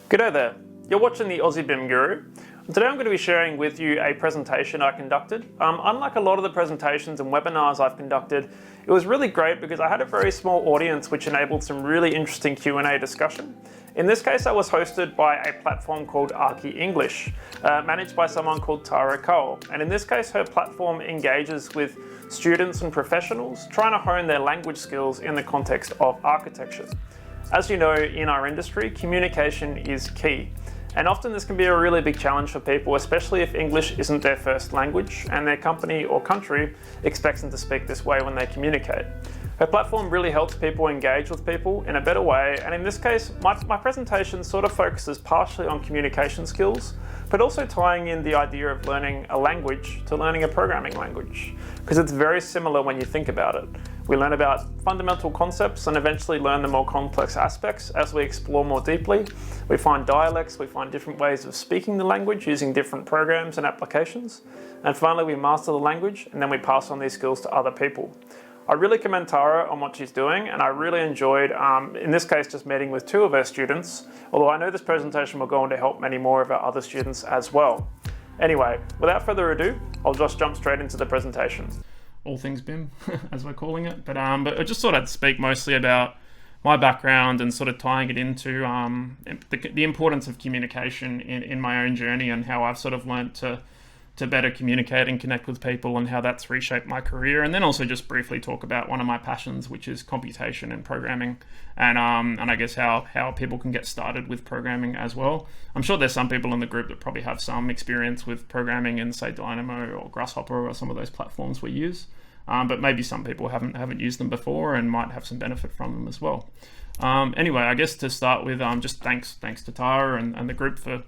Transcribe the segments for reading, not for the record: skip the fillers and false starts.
G'day there, you're watching the Aussie BIM Guru. Today I'm going to be sharing with you a presentation I conducted. Unlike a lot of the presentations and webinars I've conducted, it was really great because I had a very small audience which enabled some really interesting Q&A discussion. In this case, I was hosted by a platform called ArchiEnglish, managed by someone called Tara Cull. And in this case, her platform engages with students and professionals trying to hone their language skills in the context of architecture. As you know, in our industry, communication is key. And often this can be a really big challenge for people, especially if English isn't their first language and their company or country expects them to speak this way when they communicate. Her platform really helps people engage with people in a better way, and in this case, my presentation sort of focuses partially on communication skills, but also tying in the idea of learning a language to learning a programming language, because it's very similar when you think about it. We learn about fundamental concepts and eventually learn the more complex aspects as we explore more deeply. We find dialects, we find different ways of speaking the language using different programs and applications. And finally, we master the language and then we pass on these skills to other people. I really commend Tara on what she's doing, and I really enjoyed, in this case, just meeting with two of her students, although I know this presentation will go on to help many more of our other students as well. Anyway, without further ado, I'll just jump straight into the presentation. All things BIM, as we're calling it. But I just thought I'd speak mostly about my background and sort of tying it into the importance of communication in my own journey and how I've sort of learnt to better communicate and connect with people and how that's reshaped my career. And then also just briefly talk about one of my passions, which is computation and programming, and I guess how people can get started with programming as well. I'm sure there's some people in the group that probably have some experience with programming in, say, Dynamo or Grasshopper or some of those platforms we use. But maybe some people haven't used them before and might have some benefit from them as well. Anyway, I guess to start with, just thanks to Tara and the group for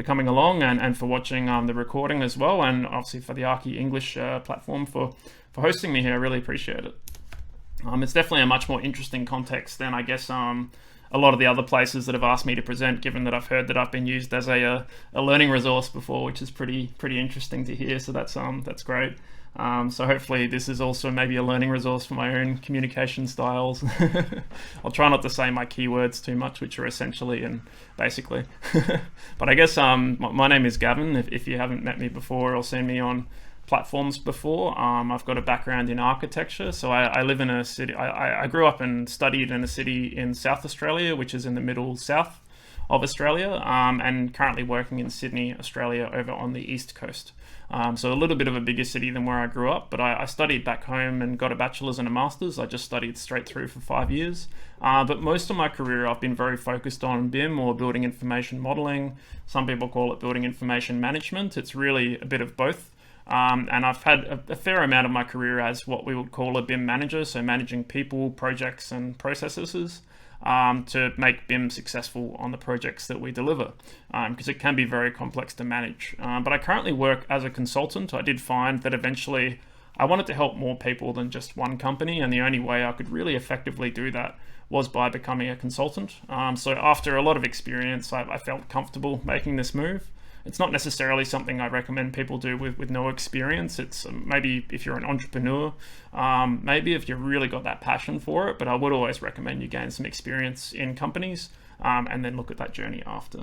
coming along and for watching the recording as well, and obviously for the ArchiEnglish platform for hosting me here. I really appreciate it. It's definitely a much more interesting context than I guess a lot of the other places that have asked me to present, given that I've heard that I've been used as a learning resource before, which is pretty interesting to hear. So that's great. So hopefully this is also maybe a learning resource for my own communication styles. I'll try not to say my keywords too much, which are essentially and basically. But I guess my name is Gavin, if you haven't met me before or seen me on platforms before. I've got a background in architecture, so I live in a city. I grew up and studied in a city in South Australia, which is in the middle south of Australia, and currently working in Sydney, Australia, over on the east coast. So a little bit of a bigger city than where I grew up, but I studied back home and got a bachelor's and a master's. I just studied straight through for 5 years. But most of my career I've been very focused on BIM, or building information modeling. Some people call it building information management. It's really a bit of both. And I've had a fair amount of my career as what we would call a BIM manager, so managing people, projects and processes to make BIM successful on the projects that we deliver, because it can be very complex to manage. But I currently work as a consultant. I did find that eventually I wanted to help more people than just one company, and the only way I could really effectively do that was by becoming a consultant. So after a lot of experience, I felt comfortable making this move. It's not necessarily something I recommend people do with no experience. It's maybe if you're an entrepreneur, maybe if you've really got that passion for it, but I would always recommend you gain some experience in companies and then look at that journey after.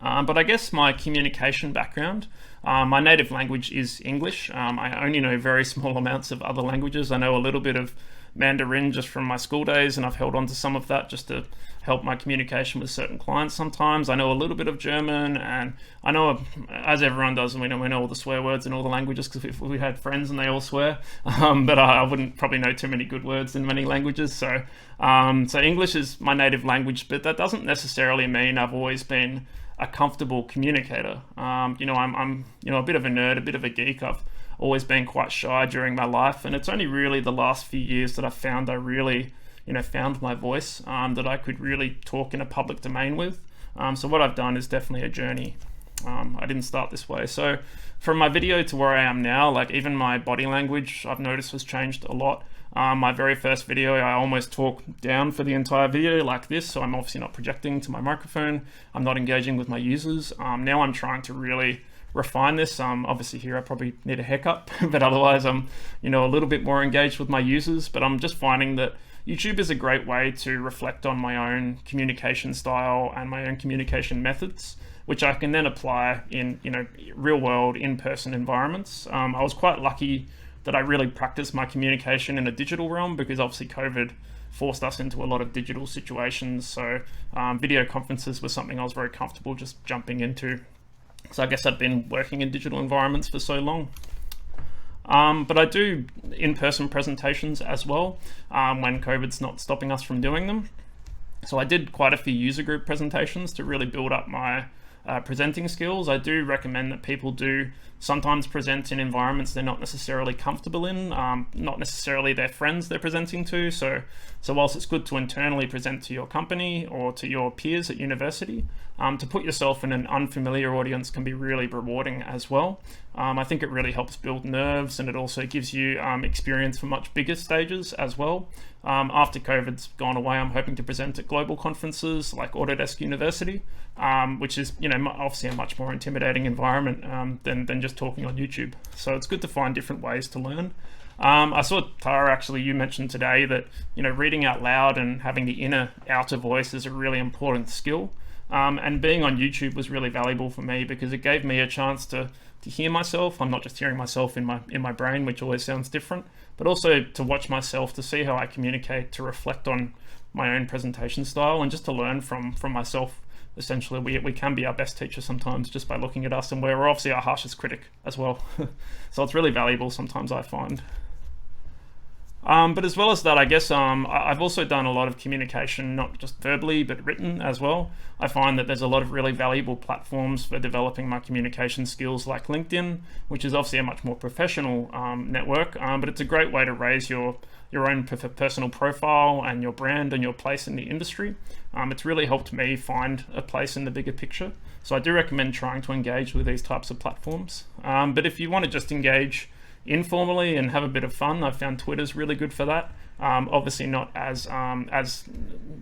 But I guess my communication background, my native language is English. I only know very small amounts of other languages. I know a little bit of Mandarin just from my school days, and I've held on to some of that just to help my communication with certain clients sometimes. I know a little bit of German, and I know, as everyone does, and we know all the swear words in all the languages because we had friends and they all swear, but I wouldn't probably know too many good words in many languages. So English is my native language, but that doesn't necessarily mean I've always been a comfortable communicator. I'm a bit of a nerd, a bit of a geek. I've always been quite shy during my life, and it's only really the last few years that I've found I really found my voice, that I could really talk in a public domain with. So what I've done is definitely a journey. I didn't start this way. So from my video to where I am now, like even my body language I've noticed has changed a lot. My very first video, I almost talked down for the entire video like this, so I'm obviously not projecting to my microphone. I'm not engaging with my users. Now I'm trying to really refine this. Obviously here I probably need a haircut, but otherwise I'm a little bit more engaged with my users. But I'm just finding that YouTube is a great way to reflect on my own communication style and my own communication methods, which I can then apply in real world in-person environments. I was quite lucky that I really practiced my communication in a digital realm, because obviously COVID forced us into a lot of digital situations. So video conferences was something I was very comfortable just jumping into. So I guess I'd been working in digital environments for so long. But I do in-person presentations as well when COVID's not stopping us from doing them. So I did quite a few user group presentations to really build up my presenting skills. I do recommend that people do sometimes present in environments they're not necessarily comfortable in, not necessarily their friends they're presenting to. So whilst it's good to internally present to your company or to your peers at university, to put yourself in an unfamiliar audience can be really rewarding as well. I think it really helps build nerves, and it also gives you experience for much bigger stages as well. After COVID's gone away, I'm hoping to present at global conferences like Autodesk University, which is obviously a much more intimidating environment than just talking on YouTube. So it's good to find different ways to learn. I saw, Tara, actually, you mentioned today that reading out loud and having the outer voice is a really important skill. And being on YouTube was really valuable for me because it gave me a chance to hear myself. I'm not just hearing myself in my brain, which always sounds different, but also to watch myself, to see how I communicate, to reflect on my own presentation style, and just to learn from myself. Essentially, we can be our best teacher sometimes just by looking at us, and we're obviously our harshest critic as well. So it's really valuable sometimes, I find. But as well as that, I guess I've also done a lot of communication, not just verbally, but written as well. I find that there's a lot of really valuable platforms for developing my communication skills, like LinkedIn, which is obviously a much more professional network, but it's a great way to raise your own personal profile and your brand and your place in the industry. It's really helped me find a place in the bigger picture. So I do recommend trying to engage with these types of platforms. But if you want to just engage informally and have a bit of fun, I've found Twitter's really good for that. Obviously not as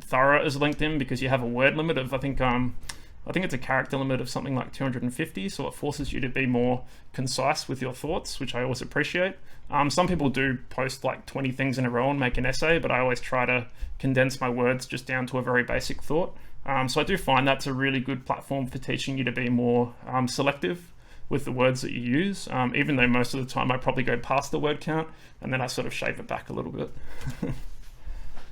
thorough as LinkedIn, because you have a word limit of I think it's a character limit of something like 250, so it forces you to be more concise with your thoughts, which I always appreciate. Some people do post like 20 things in a row and make an essay, but I always try to condense my words just down to a very basic thought. So I do find that's a really good platform for teaching you to be more selective with the words that you use, even though most of the time I probably go past the word count and then I sort of shave it back a little bit.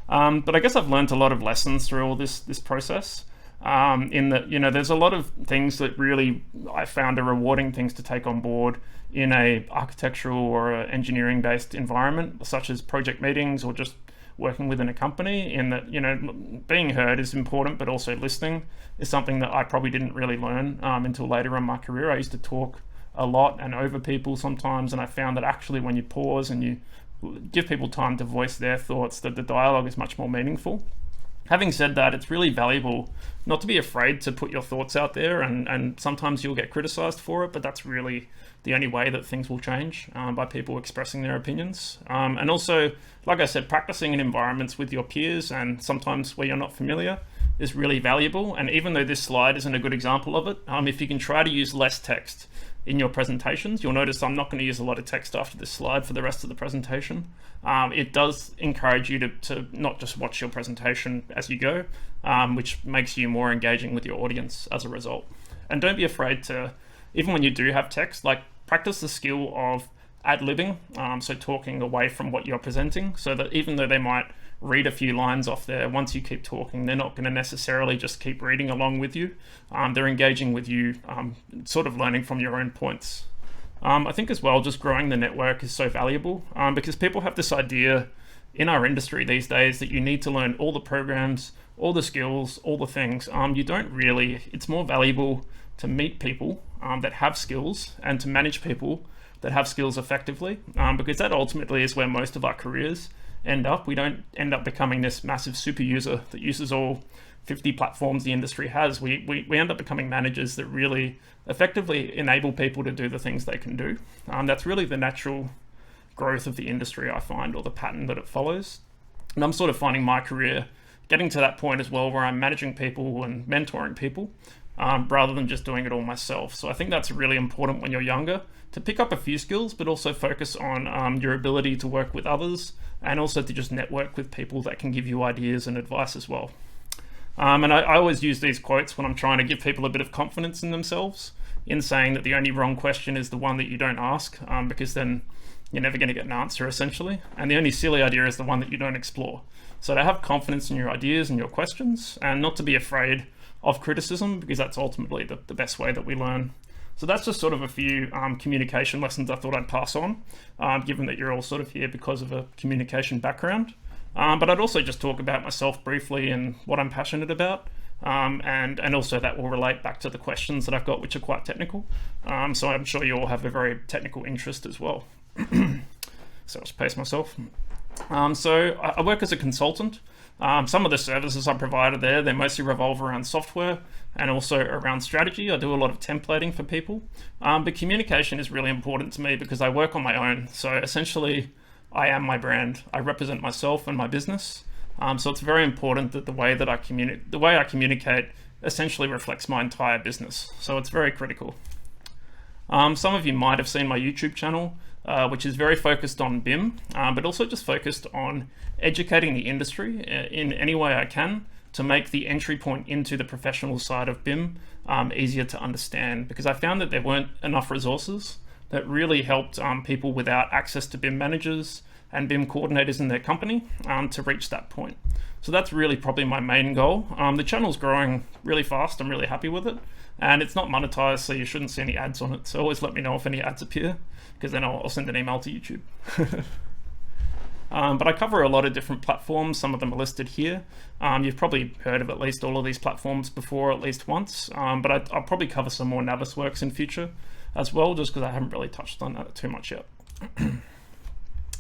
But I guess I've learned a lot of lessons through all this process, in that there's a lot of things that really I found are rewarding things to take on board in a architectural or a engineering based environment, such as project meetings or just working within a company. In that being heard is important, but also listening is something that I probably didn't really learn until later in my career. I used to talk a lot and over people sometimes, and I found that actually when you pause and you give people time to voice their thoughts, that the dialogue is much more meaningful. Having said that, it's really valuable not to be afraid to put your thoughts out there, and sometimes you'll get criticized for it, but that's really the only way that things will change, by people expressing their opinions. And also, like I said, practicing in environments with your peers and sometimes where you're not familiar is really valuable. And even though this slide isn't a good example of it, if you can try to use less text in your presentations, you'll notice I'm not going to use a lot of text after this slide for the rest of the presentation. It does encourage you to not just watch your presentation as you go, which makes you more engaging with your audience as a result. And don't be afraid to, even when you do have text, like practice the skill of ad-libbing, so talking away from what you're presenting, so that even though they might read a few lines off there, once you keep talking, they're not going to necessarily just keep reading along with you. They're engaging with you, sort of learning from your own points. I think as well, just growing the network is so valuable, because people have this idea in our industry these days that you need to learn all the programs, all the skills, all the things. You don't really. It's more valuable to meet people that have skills and to manage people that have skills effectively, because that ultimately is where most of our careers end up. We don't end up becoming this massive super user that uses all 50 platforms the industry has. We end up becoming managers that really effectively enable people to do the things they can do. That's really the natural growth of the industry, I find, or the pattern that it follows. And I'm sort of finding my career getting to that point as well, where I'm managing people and mentoring people, rather than just doing it all myself. So I think that's really important when you're younger, to pick up a few skills, but also focus on your ability to work with others, and also to just network with people that can give you ideas and advice as well. And I always use these quotes when I'm trying to give people a bit of confidence in themselves, in saying that the only wrong question is the one that you don't ask, because then you're never going to get an answer, essentially. And the only silly idea is the one that you don't explore. So to have confidence in your ideas and your questions, and not to be afraid of criticism, because that's ultimately the best way that we learn. So that's just sort of a few communication lessons I thought I'd pass on, given that you're all sort of here because of a communication background. But I'd also just talk about myself briefly and what I'm passionate about. And also that will relate back to the questions that I've got, which are quite technical. So I'm sure you all have a very technical interest as well. So I'll just pace myself. So I work as a consultant. Some of the services I provided there, they mostly revolve around software and also around strategy. I do a lot of templating for people. But communication is really important to me because I work on my own. So essentially, I am my brand. I represent myself and my business. So it's very important that the way I communicate essentially reflects my entire business. So it's very critical. Some of you might have seen my YouTube channel, which is very focused on BIM, but also just focused on educating the industry in any way I can to make the entry point into the professional side of BIM easier to understand, because I found that there weren't enough resources that really helped people without access to BIM managers and BIM coordinators in their company to reach that point. So that's really probably my main goal. The channel's growing really fast. I'm really happy with it. And it's not monetized, so you shouldn't see any ads on it. So always let me know if any ads appear, because then I'll send an email to YouTube. But I cover a lot of different platforms. Some of them are listed here. You've probably heard of at least all of these platforms before, at least once. But I'll probably cover some more Navisworks in future as well, just because I haven't really touched on that too much yet.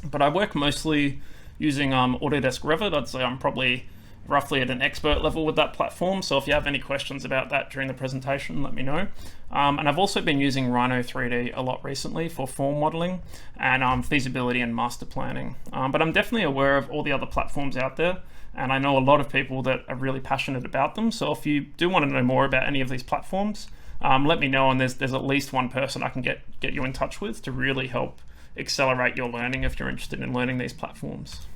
But I work mostly using Autodesk Revit. I'd say I'm probably roughly at an expert level with that platform. So if you have any questions about that during the presentation, let me know. And I've also been using Rhino 3D a lot recently for form modeling and feasibility and master planning. But I'm definitely aware of all the other platforms out there, and I know a lot of people that are really passionate about them. So if you do want to know more about any of these platforms, let me know, and there's at least one person I can get you in touch with to really help accelerate your learning if you're interested in learning these platforms.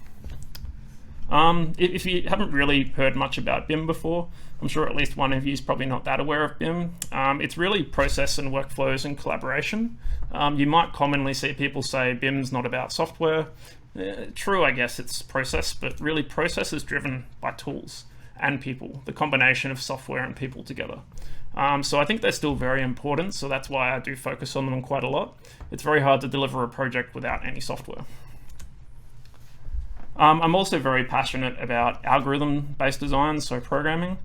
If you haven't really heard much about BIM before, I'm sure at least one of you is probably not that aware of BIM. It's really process and workflows and collaboration. You might commonly see people say BIM's not about software. True, I guess it's process, but really process is driven by tools and people, the combination of software and people together. So I think they're still very important, so that's why I do focus on them quite a lot. It's very hard to deliver a project without any software. I'm also very passionate about algorithm-based design, so programming,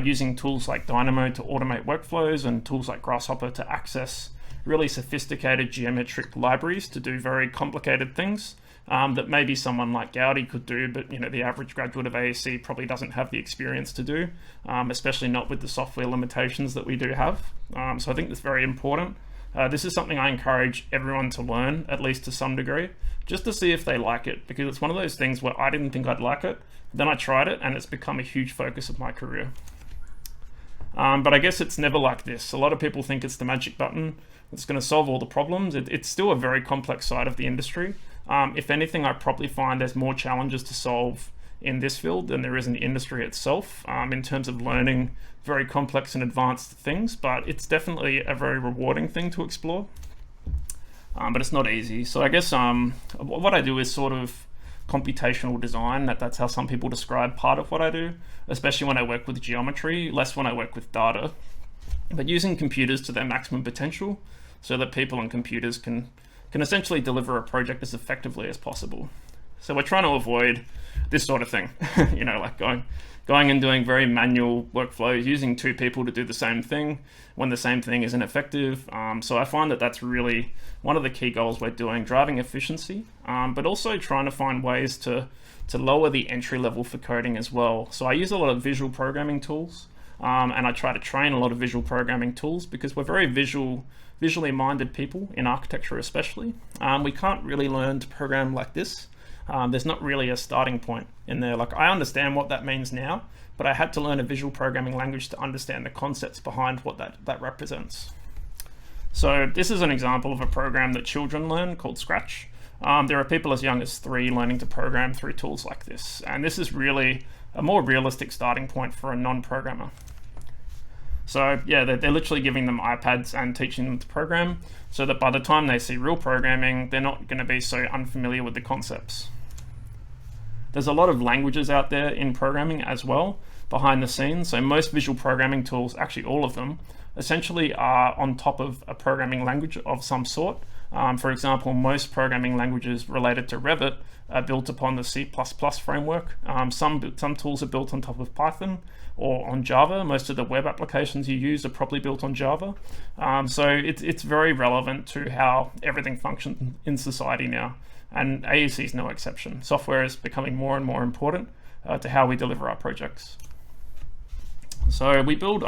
using tools like Dynamo to automate workflows and tools like Grasshopper to access really sophisticated geometric libraries to do very complicated things that maybe someone like Gaudi could do, but the average graduate of AEC probably doesn't have the experience to do, especially not with the software limitations that we do have. So I think that's very important. This is something I encourage everyone to learn, at least to some degree, just to see if they like it, because it's one of those things where I didn't think I'd like it, then I tried it, and it's become a huge focus of my career. But I guess it's never like this. A lot of people think it's the magic button that's going to solve all the problems. It's still a very complex side of the industry. If anything, I probably find there's more challenges to solve in this field than there is in the industry itself, in terms of learning very complex and advanced things, but it's definitely a very rewarding thing to explore. But it's not easy. So I guess what I do is sort of computational design. That's how some people describe part of what I do, especially when I work with geometry, less when I work with data. But using computers to their maximum potential so that people and computers can essentially deliver a project as effectively as possible. So we're trying to avoid this sort of thing, like going and doing very manual workflows, using two people to do the same thing when the same thing isn't effective. So I find that that's really one of the key goals we're doing, driving efficiency, but also trying to find ways to lower the entry level for coding as well. So I use a lot of visual programming tools, and I try to train a lot of visual programming tools because we're very visually minded people in architecture especially. We can't really learn to program like this There's not really a starting point in there. Like, I understand what that means now, but I had to learn a visual programming language to understand the concepts behind what that represents. So this is an example of a program that children learn called Scratch. There are people as young as 3 learning to program through tools like this. And this is really a more realistic starting point for a non-programmer. So yeah, they're literally giving them iPads and teaching them to program so that by the time they see real programming, they're not going to be so unfamiliar with the concepts. There's a lot of languages out there in programming as well, behind the scenes. So most visual programming tools, actually all of them, essentially are on top of a programming language of some sort. For example, most programming languages related to Revit are built upon the C++ framework. Some tools are built on top of Python or on Java. Most of the web applications you use are probably built on Java. So it's very relevant to how everything functions in society now. And AEC is no exception. Software is becoming more and more important to how we deliver our projects. So we build,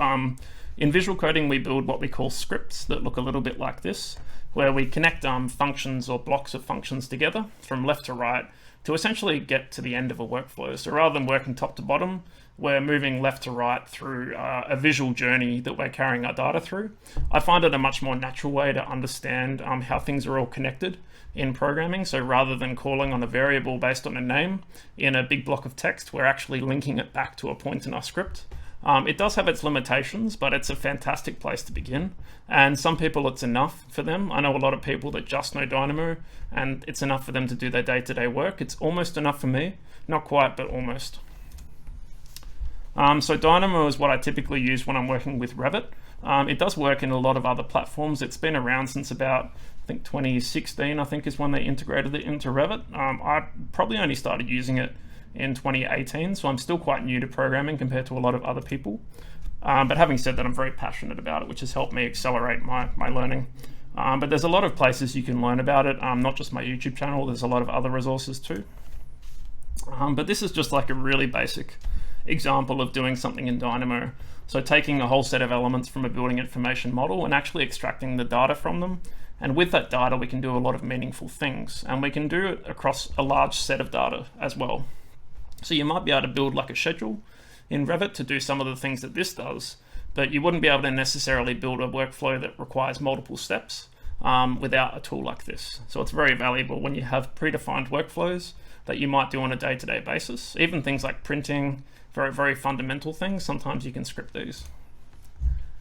in visual coding, we build what we call scripts that look a little bit like this, where we connect functions or blocks of functions together from left to right to essentially get to the end of a workflow. So rather than working top to bottom, we're moving left to right through a visual journey that we're carrying our data through. I find it a much more natural way to understand how things are all connected in programming. So rather than calling on a variable based on a name in a big block of text, we're actually linking it back to a point in our script. It does have its limitations, but it's a fantastic place to begin. And some people, it's enough for them. I know a lot of people that just know Dynamo, and it's enough for them to do their day-to-day work. It's almost enough for me. Not quite, but almost. So Dynamo is what I typically use when I'm working with Revit. It does work in a lot of other platforms. It's been around since about, I think 2016, I think is when they integrated it into Revit. I probably only started using it in 2018, so I'm still quite new to programming compared to a lot of other people. But having said that, I'm very passionate about it, which has helped me accelerate my learning. But there's a lot of places you can learn about it, not just my YouTube channel, there's a lot of other resources too. But this is just like a really basic example of doing something in Dynamo. So taking a whole set of elements from a building information model and actually extracting the data from them. And with that data, we can do a lot of meaningful things, and we can do it across a large set of data as well. So you might be able to build like a schedule in Revit to do some of the things that this does, but you wouldn't be able to necessarily build a workflow that requires multiple steps without a tool like this. So it's very valuable when you have predefined workflows that you might do on a day-to-day basis. Even things like printing, very, very fundamental things, sometimes you can script these.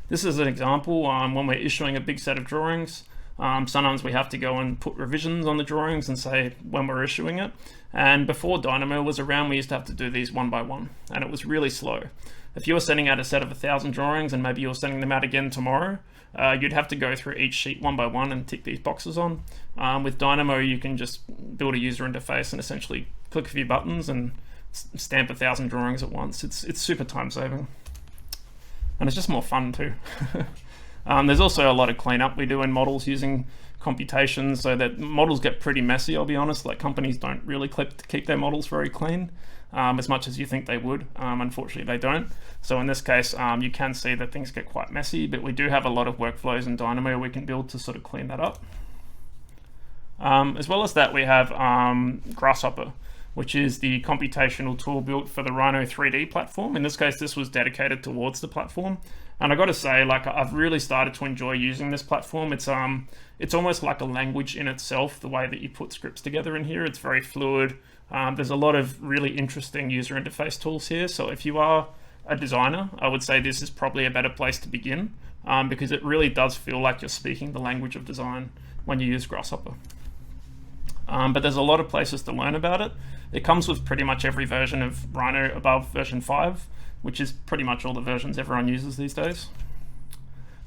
This is an example when we're issuing a big set of drawings. Sometimes we have to go and put revisions on the drawings and say when we're issuing it. And before Dynamo was around, we used to have to do these one by one, and it was really slow. If you were sending out a set of 1,000 drawings and maybe you're sending them out again tomorrow, you'd have to go through each sheet one by one and tick these boxes on. With Dynamo, you can just build a user interface and essentially click a few buttons and stamp 1,000 drawings at once. It's super time saving, and it's just more fun too. There's also a lot of cleanup we do in models using computations, so that models get pretty messy, I'll be honest. Like, companies don't really keep their models very clean as much as you think they would. Unfortunately, they don't. So in this case, you can see that things get quite messy, but we do have a lot of workflows in Dynamo we can build to sort of clean that up. As well as that, we have Grasshopper, which is the computational tool built for the Rhino 3D platform. In this case, this was dedicated towards the platform. And I got to say, like, I've really started to enjoy using this platform. It's almost like a language in itself, the way that you put scripts together in here. It's very fluid. There's a lot of really interesting user interface tools here. So if you are a designer, I would say this is probably a better place to begin because it really does feel like you're speaking the language of design when you use Grasshopper. But there's a lot of places to learn about it. It comes with pretty much every version of Rhino above version 5, which is pretty much all the versions everyone uses these days.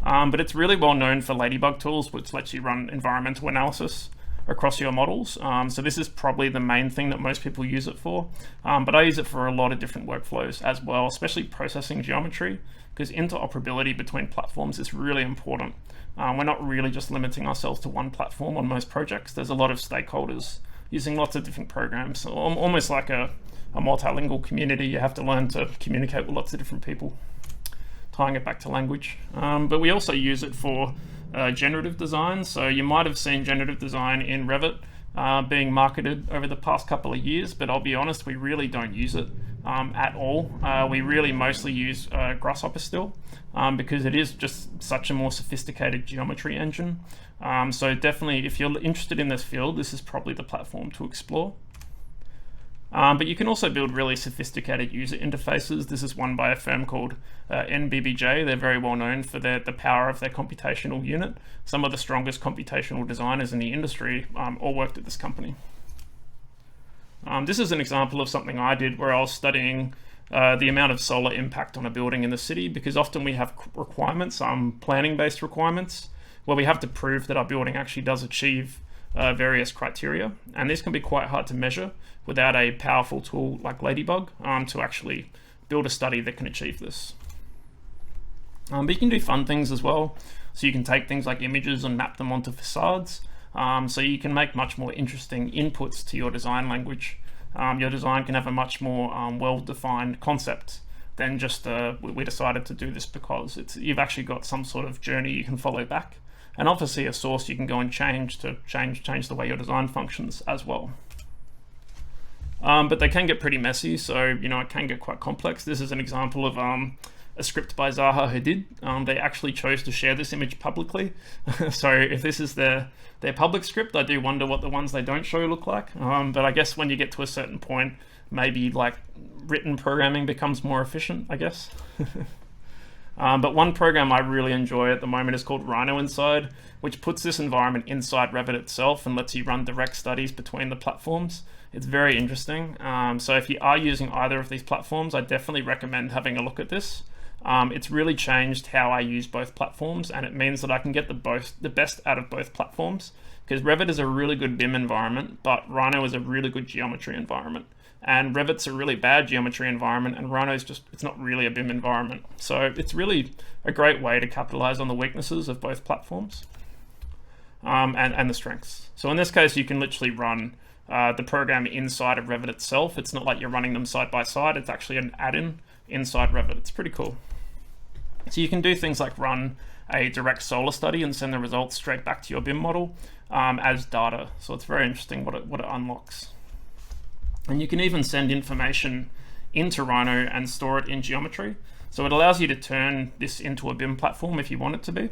But it's really well known for Ladybug tools, which lets you run environmental analysis across your models. So this is probably the main thing that most people use it for. But I use it for a lot of different workflows as well, especially processing geometry, because interoperability between platforms is really important. We're not really just limiting ourselves to one platform on most projects. There's a lot of stakeholders using lots of different programs, so almost like a multilingual community. You have to learn to communicate with lots of different people, tying it back to language. But we also use it for generative design. So you might have seen generative design in Revit being marketed over the past couple of years, but I'll be honest, we really don't use it at all. We really mostly use Grasshopper still, because it is just such a more sophisticated geometry engine. So definitely, if you're interested in this field, this is probably the platform to explore. But you can also build really sophisticated user interfaces. This is one by a firm called NBBJ. They're very well known for the power of their computational unit. Some of the strongest computational designers in the industry all worked at this company. This is an example of something I did where I was studying the amount of solar impact on a building in the city, because often we have requirements, planning-based requirements, where we have to prove that our building actually does achieve various criteria, and these can be quite hard to measure without a powerful tool like Ladybug to actually build a study that can achieve this. But you can do fun things as well. So you can take things like images and map them onto facades. So you can make much more interesting inputs to your design language. Your design can have a much more well-defined concept than just we decided to do this because you've actually got some sort of journey you can follow back. And obviously a source you can go and change the way your design functions as well. But they can get pretty messy, so it can get quite complex. This is an example of a script by Zaha Hadid. They actually chose to share this image publicly. So if this is their public script, I do wonder what the ones they don't show look like. But I guess when you get to a certain point, maybe like written programming becomes more efficient, I guess. But one program I really enjoy at the moment is called Rhino Inside, which puts this environment inside Revit itself and lets you run direct studies between the platforms. It's very interesting. So if you are using either of these platforms, I definitely recommend having a look at this. It's really changed how I use both platforms, and it means that I can get the best out of both platforms, because Revit is a really good BIM environment, but Rhino is a really good geometry environment. And Revit's a really bad geometry environment, and Rhino's it's not really a BIM environment. So it's really a great way to capitalize on the weaknesses of both platforms and the strengths. So in this case, you can literally run the program inside of Revit itself. It's not like you're running them side by side. It's actually an add-in inside Revit. It's pretty cool. So you can do things like run a direct solar study and send the results straight back to your BIM model as data. So it's very interesting what it unlocks. And you can even send information into Rhino and store it in geometry. So it allows you to turn this into a BIM platform if you want it to be.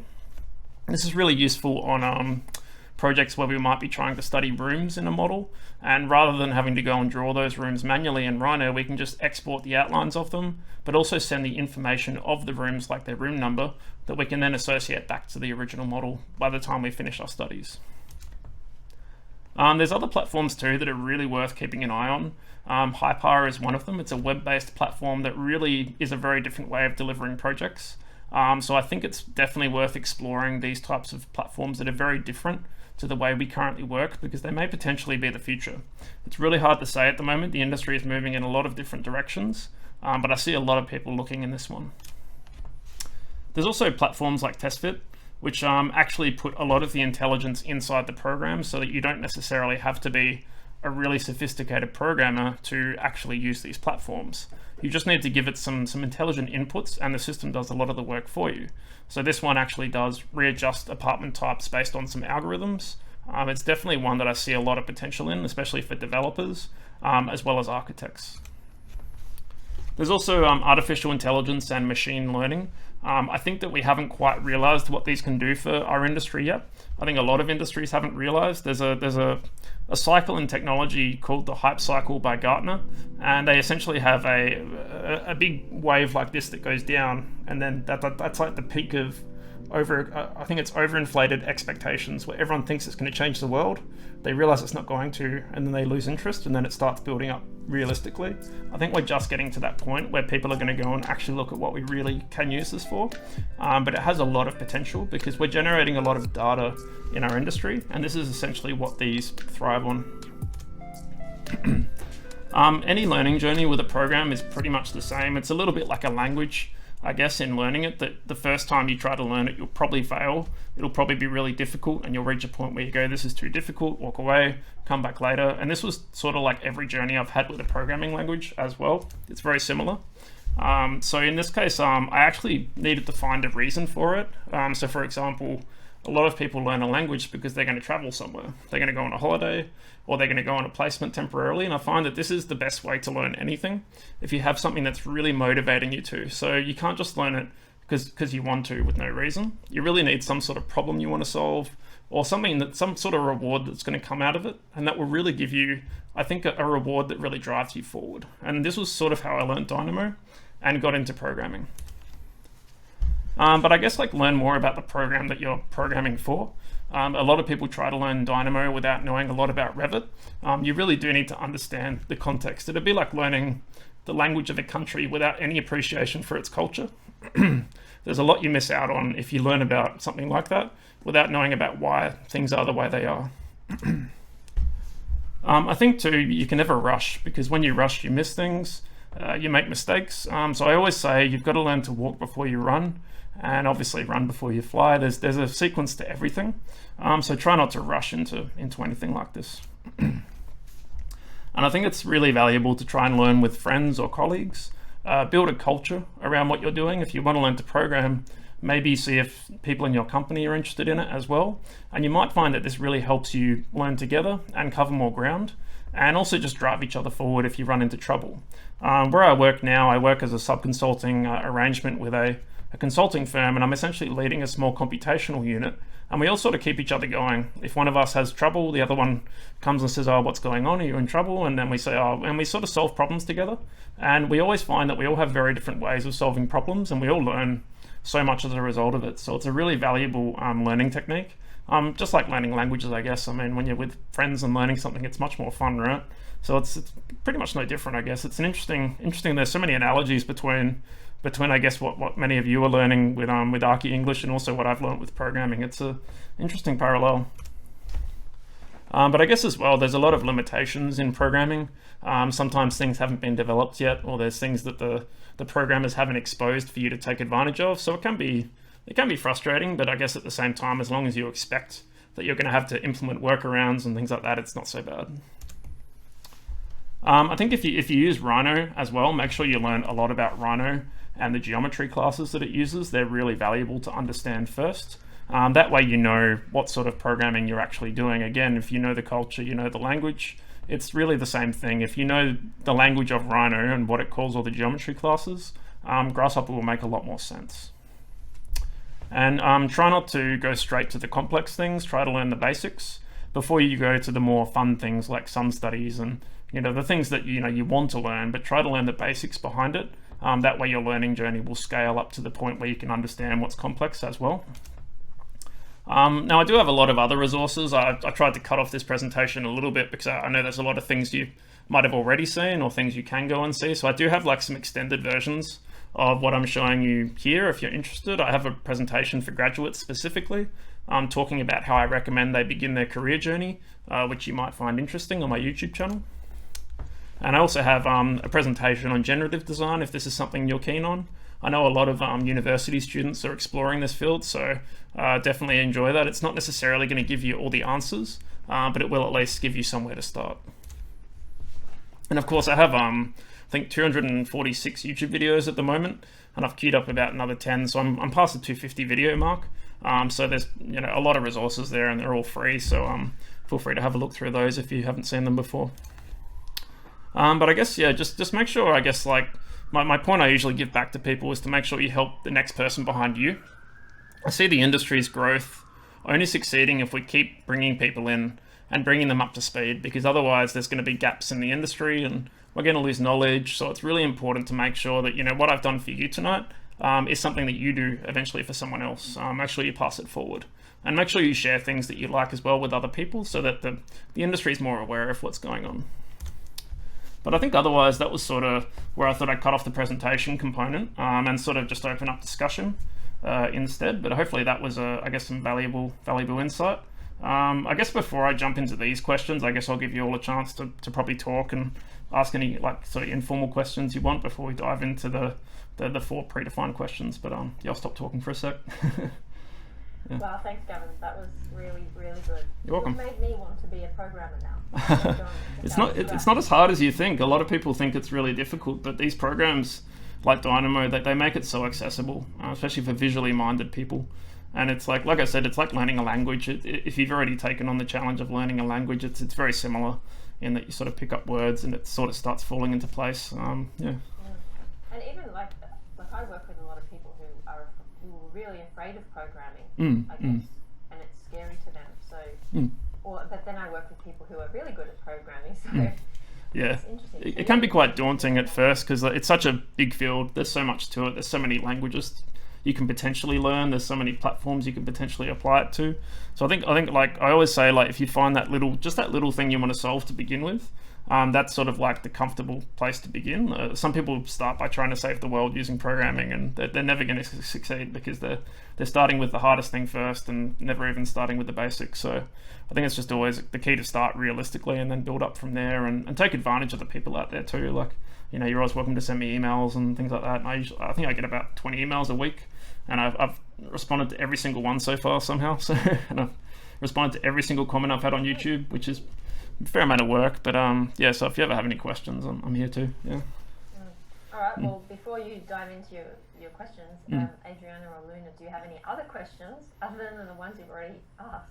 This is really useful on projects where we might be trying to study rooms in a model, and rather than having to go and draw those rooms manually in Rhino, we can just export the outlines of them, but also send the information of the rooms, like their room number, that we can then associate back to the original model by the time we finish our studies. There's other platforms too that are really worth keeping an eye on. Hypar is one of them. It's a web-based platform that really is a very different way of delivering projects. So I think it's definitely worth exploring these types of platforms that are very different to the way we currently work, because they may potentially be the future. It's really hard to say at the moment. The industry is moving in a lot of different directions, but I see a lot of people looking in this one. There's also platforms like TestFit, which actually put a lot of the intelligence inside the program so that you don't necessarily have to be a really sophisticated programmer to actually use these platforms. You just need to give it some intelligent inputs, and the system does a lot of the work for you. So this one actually does readjust apartment types based on some algorithms. It's definitely one that I see a lot of potential in, especially for developers, as well as architects. There's also artificial intelligence and machine learning. I think that we haven't quite realized what these can do for our industry yet. I think a lot of industries haven't realized. There's a cycle in technology called the hype cycle by Gartner, and they essentially have a big wave like this that goes down, and then that's like the peak of I think it's overinflated expectations, where everyone thinks it's going to change the world. They realize it's not going to, and then they lose interest, and then it starts building up realistically. I think we're just getting to that point where people are going to go and actually look at what we really can use this for. But it has a lot of potential because we're generating a lot of data in our industry, and this is essentially what these thrive on. Any learning journey with a program is pretty much the same. It's a little bit like a language, I guess, in learning it, that the first time you try to learn it, you'll probably fail. It'll probably be really difficult, and you'll reach a point where you go, this is too difficult, walk away, come back later. And this was sort of like every journey I've had with a programming language as well. It's very similar. So in this case, I actually needed to find a reason for it. So for example, a lot of people learn a language because they're going to travel somewhere. They're going to go on a holiday, or they're going to go on a placement temporarily. And I find that this is the best way to learn anything, if you have something that's really motivating you to. So you can't just learn it because you want to with no reason. You really need some sort of problem you want to solve, or something that some sort of reward that's going to come out of it, and that will really give you, I think, a reward that really drives you forward. And this was sort of how I learned Dynamo and got into programming. But I guess learn more about the program that you're programming for. A lot of people try to learn Dynamo without knowing a lot about Revit. You really do need to understand the context. It'd be like learning the language of a country without any appreciation for its culture. There's a lot you miss out on if you learn about something like that without knowing about why things are the way they are. I think too, you can never rush, because when you rush, you miss things, you make mistakes. So I always say you've got to learn to walk before you run, and obviously run before you fly. There's a sequence to everything. So try not to rush into anything like this. And I think it's really valuable to try and learn with friends or colleagues. Build a culture around what you're doing. If you want to learn to program, maybe see if people in your company are interested in it as well. And you might find that this really helps you learn together and cover more ground, and also just drive each other forward if you run into trouble. Where I work now, I work as a sub-consulting arrangement with a consulting firm, and I'm essentially leading a small computational unit, and we all sort of keep each other going. If one of us has trouble, the other one comes and says, "Oh, what's going on? Are you in trouble?" And then we say, "Oh," and we sort of solve problems together. And we always find that we all have very different ways of solving problems, and we all learn so much as a result of it. So it's a really valuable learning technique. Just like learning languages, I guess. I mean, when you're with friends and learning something, it's much more fun, right? So it's pretty much no different, I guess. It's an interesting. There's so many analogies between I guess what many of you are learning with ArchiEnglish and also what I've learned with programming. It's a interesting parallel. But I guess as well, there's a lot of limitations in programming. Sometimes things haven't been developed yet, or there's things that the programmers haven't exposed for you to take advantage of. So it can be frustrating, but I guess at the same time, as long as you expect that you're going to have to implement workarounds and things like that, it's not so bad. I think if you use Rhino as well, make sure you learn a lot about Rhino and the geometry classes that it uses. They're really valuable to understand first. That way you know what sort of programming you're actually doing. Again, if you know the culture, you know the language, it's really the same thing. If you know the language of Rhino and what it calls all the geometry classes, Grasshopper will make a lot more sense. And try not to go straight to the complex things. Try to learn the basics before you go to the more fun things like sum studies and the things that you want to learn, but try to learn the basics behind it. That way your learning journey will scale up to the point where you can understand what's complex as well. Now I do have a lot of other resources. I tried to cut off this presentation a little bit because I know there's a lot of things you might have already seen or things you can go and see. So I do have some extended versions of what I'm showing you here if you're interested. I have a presentation for graduates specifically, talking about how I recommend they begin their career journey, which you might find interesting on my YouTube channel. And I also have a presentation on generative design if this is something you're keen on. I know a lot of university students are exploring this field, so definitely enjoy that. It's not necessarily going to give you all the answers, but it will at least give you somewhere to start. And of course I have I think 246 YouTube videos at the moment, and I've queued up about another 10, so I'm past the 250 video mark. So there's a lot of resources there, and they're all free, so feel free to have a look through those if you haven't seen them before. But I guess, yeah, just make sure, I guess, my point I usually give back to people is to make sure you help the next person behind you. I see the industry's growth only succeeding if we keep bringing people in and bringing them up to speed, because otherwise there's going to be gaps in the industry and we're going to lose knowledge. So it's really important to make sure that, what I've done for you tonight is something that you do eventually for someone else. Make sure you pass it forward. And make sure you share things that you like as well with other people so that the industry is more aware of what's going on. But I think otherwise that was sort of where I thought I'd cut off the presentation component and sort of just open up discussion instead. But hopefully that was, I guess, some valuable insight. I guess before I jump into these questions, I guess I'll give you all a chance to probably talk and ask any sort of informal questions you want before we dive into the 4 predefined questions. But yeah, I'll stop talking for a sec. Yeah. Wow, thanks, Gavin. That was really, really good. You're welcome. You made me want to be a programmer now. It's not as hard as you think. A lot of people think it's really difficult, but these programs like Dynamo, they make it so accessible, especially for visually minded people. And it's like I said, it's like learning a language. If you've already taken on the challenge of learning a language, it's very similar in that you sort of pick up words and it sort of starts falling into place. Yeah. And even like I work with a lot of people who are really afraid of programming, I guess, and it's scary to them. So, but then I work with people who are really good at programming. So. Yeah, it can be quite daunting at first because it's such a big field. There's so much to it. There's so many languages you can potentially learn. There's so many platforms you can potentially apply it to. So I think like I always say, like if you find that little thing you want to solve to begin with, that's sort of like the comfortable place to begin. Some people start by trying to save the world using programming, and they're never going to succeed because they're starting with the hardest thing first and never even starting with the basics. So I think it's just always the key to start realistically and then build up from there, and take advantage of the people out there too. Like, you know, you're always welcome to send me emails and things like that. And I think I get about 20 emails a week, and I've responded to every single one so far somehow. So and I've responded to every single comment I've had on YouTube, which is a fair amount of work. But yeah, so if you ever have any questions, I'm here too. Yeah. All right. Well, before you dive into your questions, Adriana or Luna, do you have any other questions other than the ones you've already asked?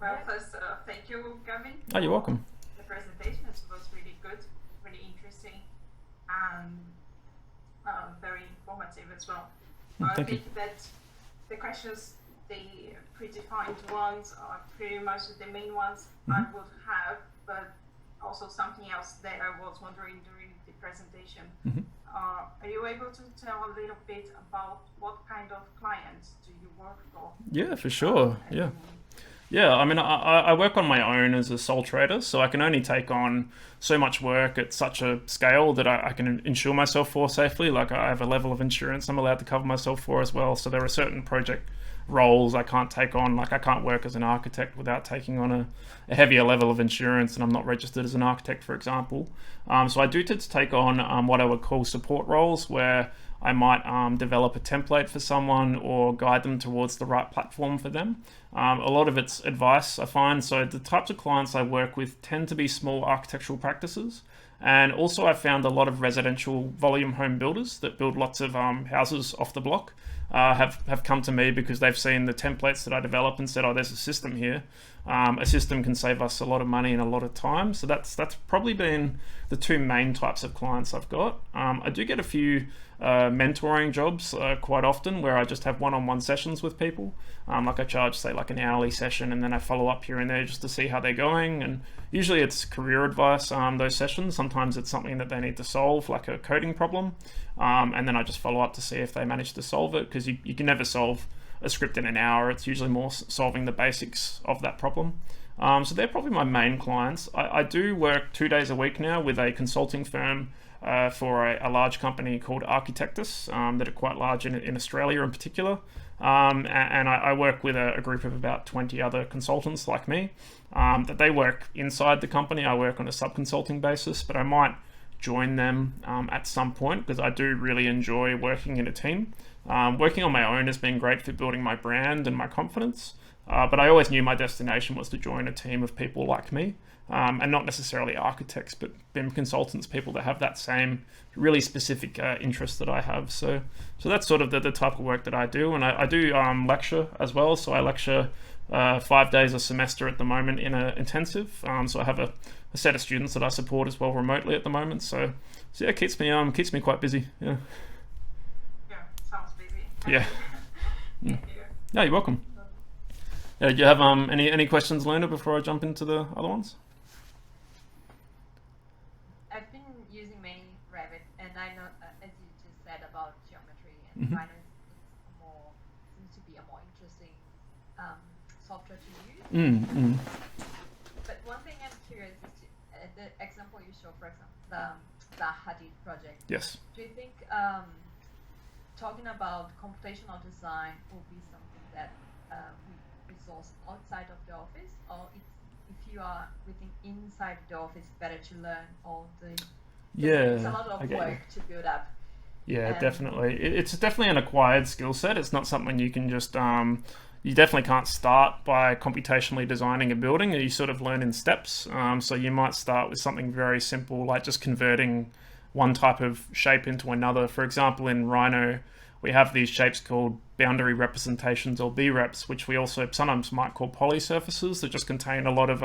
Well, first, thank you, Gavin. Oh, you're welcome. The presentation, it was really good, really interesting, and very informative as well. I think that the questions, the predefined ones, are pretty much the main ones I would have, but also something else that I was wondering during the presentation. Are you able to tell a little bit about what kind of clients do you work for? Yeah, for sure. Yeah, I mean, I work on my own as a sole trader, so I can only take on so much work at such a scale that I can insure myself for safely. Like, I have a level of insurance I'm allowed to cover myself for as well. So there are certain project roles I can't take on. Like, I can't work as an architect without taking on a heavier level of insurance, and I'm not registered as an architect, for example. So I do tend to take on what I would call support roles, where I might develop a template for someone or guide them towards the right platform for them. A lot of it's advice, I find. So the types of clients I work with tend to be small architectural practices. And also I found a lot of residential volume home builders that build lots of houses off the block have come to me because they've seen the templates that I develop and said, oh, there's a system here. A system can save us a lot of money and a lot of time. So that's probably been the two main types of clients I've got. I do get a few mentoring jobs quite often where I just have one-on-one sessions with people. Like I charge, say, like an hourly session, and then I follow up here and there just to see how they're going. And usually it's career advice, those sessions. Sometimes it's something that they need to solve, like a coding problem. And then I just follow up to see if they manage to solve it, because you can never solve a script in an hour. It's usually more solving the basics of that problem. So they're probably my main clients. I do work 2 days a week now with a consulting firm for a large company called Architectus that are quite large in Australia in particular. And I work with a group of about 20 other consultants like me. That they work inside the company. I work on a sub-consulting basis, but I might join them at some point because I do really enjoy working in a team. Working on my own has been great for building my brand and my confidence, but I always knew my destination was to join a team of people like me, and not necessarily architects, but BIM consultants, people that have that same really specific interest that I have. So that's sort of the type of work that I do, and I do lecture as well. So I lecture 5 days a semester at the moment in an intensive. So I have a set of students that I support as well remotely at the moment. So yeah, it keeps me quite busy. Yeah. Sounds busy. Yeah. Thank you. Yeah, you're welcome. Do you have any questions, Luna, before I jump into the other ones? I've been using mainly Revit, and I know, as you just said about geometry and finance, seems to be a more interesting software to use. But one thing I'm curious is the example you show, for example, the Hadid project. Yes. Do you think talking about computational design will be something that we resource outside of the office, or if you are within inside the office, better to learn all the it's a lot of work to build up. Yeah, definitely. It's definitely an acquired skill set. It's not something you can just you definitely can't start by computationally designing a building. You sort of learn in steps. So you might start with something very simple, like just converting one type of shape into another. For example, in Rhino, we have these shapes called boundary representations, or BREPs, which we also sometimes might call polysurfaces, that just contain a lot of